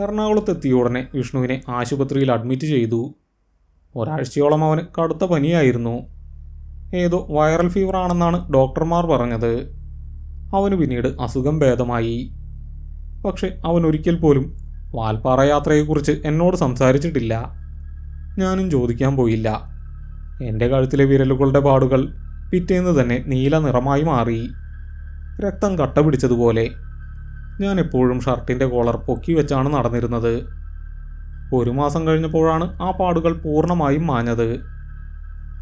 എറണാകുളത്തെത്തിയ ഉടനെ വിഷ്ണുവിനെ ആശുപത്രിയിൽ അഡ്മിറ്റ് ചെയ്തു. ഒരാഴ്ചയോളം അവന് കടുത്ത പനിയായിരുന്നു. ഏതോ വൈറൽ ഫീവർ ആണെന്നാണ് ഡോക്ടർമാർ പറഞ്ഞത്. അവന് പിന്നീട് അസുഖം ഭേദമായി. പക്ഷെ അവൻ ഒരിക്കൽ പോലും വാൽപ്പാറ യാത്രയെക്കുറിച്ച് എന്നോട് സംസാരിച്ചിട്ടില്ല. ഞാനും ചോദിക്കാൻ പോയില്ല. എൻ്റെ കഴുത്തിലെ വിരലുകളുടെ പാടുകൾ പിറ്റേന്ന് തന്നെ നീല നിറമായി മാറി, രക്തം കട്ട പിടിച്ചതുപോലെ. ഞാൻ എപ്പോഴും ഷർട്ടിൻ്റെ കോളർ പൊക്കി വെച്ചാണ് നടന്നിരുന്നത്. 1 മാസം കഴിഞ്ഞപ്പോഴാണ് ആ പാടുകൾ പൂർണ്ണമായും മാഞ്ഞത്.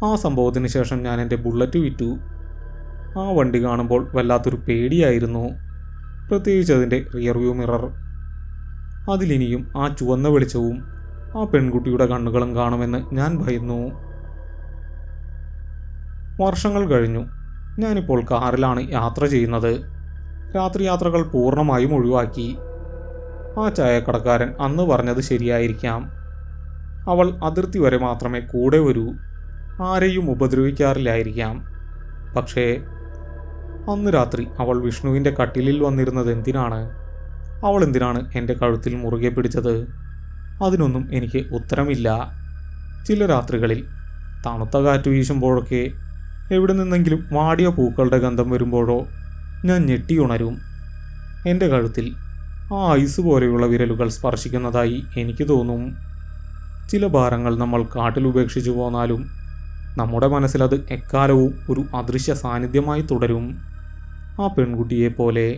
ആ സംഭവത്തിന് ശേഷം ഞാൻ എൻ്റെ ബുള്ളറ്റ് വിറ്റു. ആ വണ്ടി കാണുമ്പോൾ വല്ലാത്തൊരു പേടിയായിരുന്നു, പ്രത്യേകിച്ച് അതിൻ്റെ റിയർവ്യൂ മിറർ. അതിലിനിയും ആ ചുവന്ന വെളിച്ചവും ആ പെൺകുട്ടിയുടെ കണ്ണുകളും കാണുമെന്ന് ഞാൻ ഭയന്നു. വർഷങ്ങൾ കഴിഞ്ഞു. ഞാനിപ്പോൾ കാറിലാണ് യാത്ര ചെയ്യുന്നത്. രാത്രി യാത്രകൾ പൂർണ്ണമായും ഒഴിവാക്കി. ആ ചായക്കടക്കാരൻ അന്ന് പറഞ്ഞത് ശരിയായിരിക്കാം. അവൾ അതിർത്തി വരെ മാത്രമേ കൂടെ വരൂ, ആരെയും ഉപദ്രവിക്കാറില്ലായിരിക്കാം. പക്ഷേ അന്ന് രാത്രി അവൾ വിഷ്ണുവിൻ്റെ കട്ടിലിൽ വന്നിരുന്നത് എന്തിനാണ്? അവൾ എന്തിനാണ് എൻ്റെ കഴുത്തിൽ മുറുകെ പിടിച്ചത്? അതിനൊന്നും എനിക്ക് ഉത്തരമില്ല. ചില രാത്രികളിൽ തണുത്ത കാറ്റ് വീശുമ്പോഴൊക്കെ, എവിടെ നിന്നെങ്കിലും വാടിയ പൂക്കളുടെ ഗന്ധം വരുമ്പോഴോ ഞാൻ ഞെട്ടിയുണരും. എൻ്റെ കഴുത്തിൽ ആ ഐസ് പോലെയുള്ള വിരലുകൾ സ്പർശിക്കുന്നതായി എനിക്ക് തോന്നും. ചില ഭാരങ്ങൾ നമ്മൾ കാട്ടിൽ ഉപേക്ഷിച്ചു പോന്നാലും നമ്മുടെ മനസ്സിലത് എക്കാലവും ഒരു അദൃശ്യ സാന്നിധ്യമായി തുടരും, ആ പെൺകുട്ടിയെപ്പോലെ.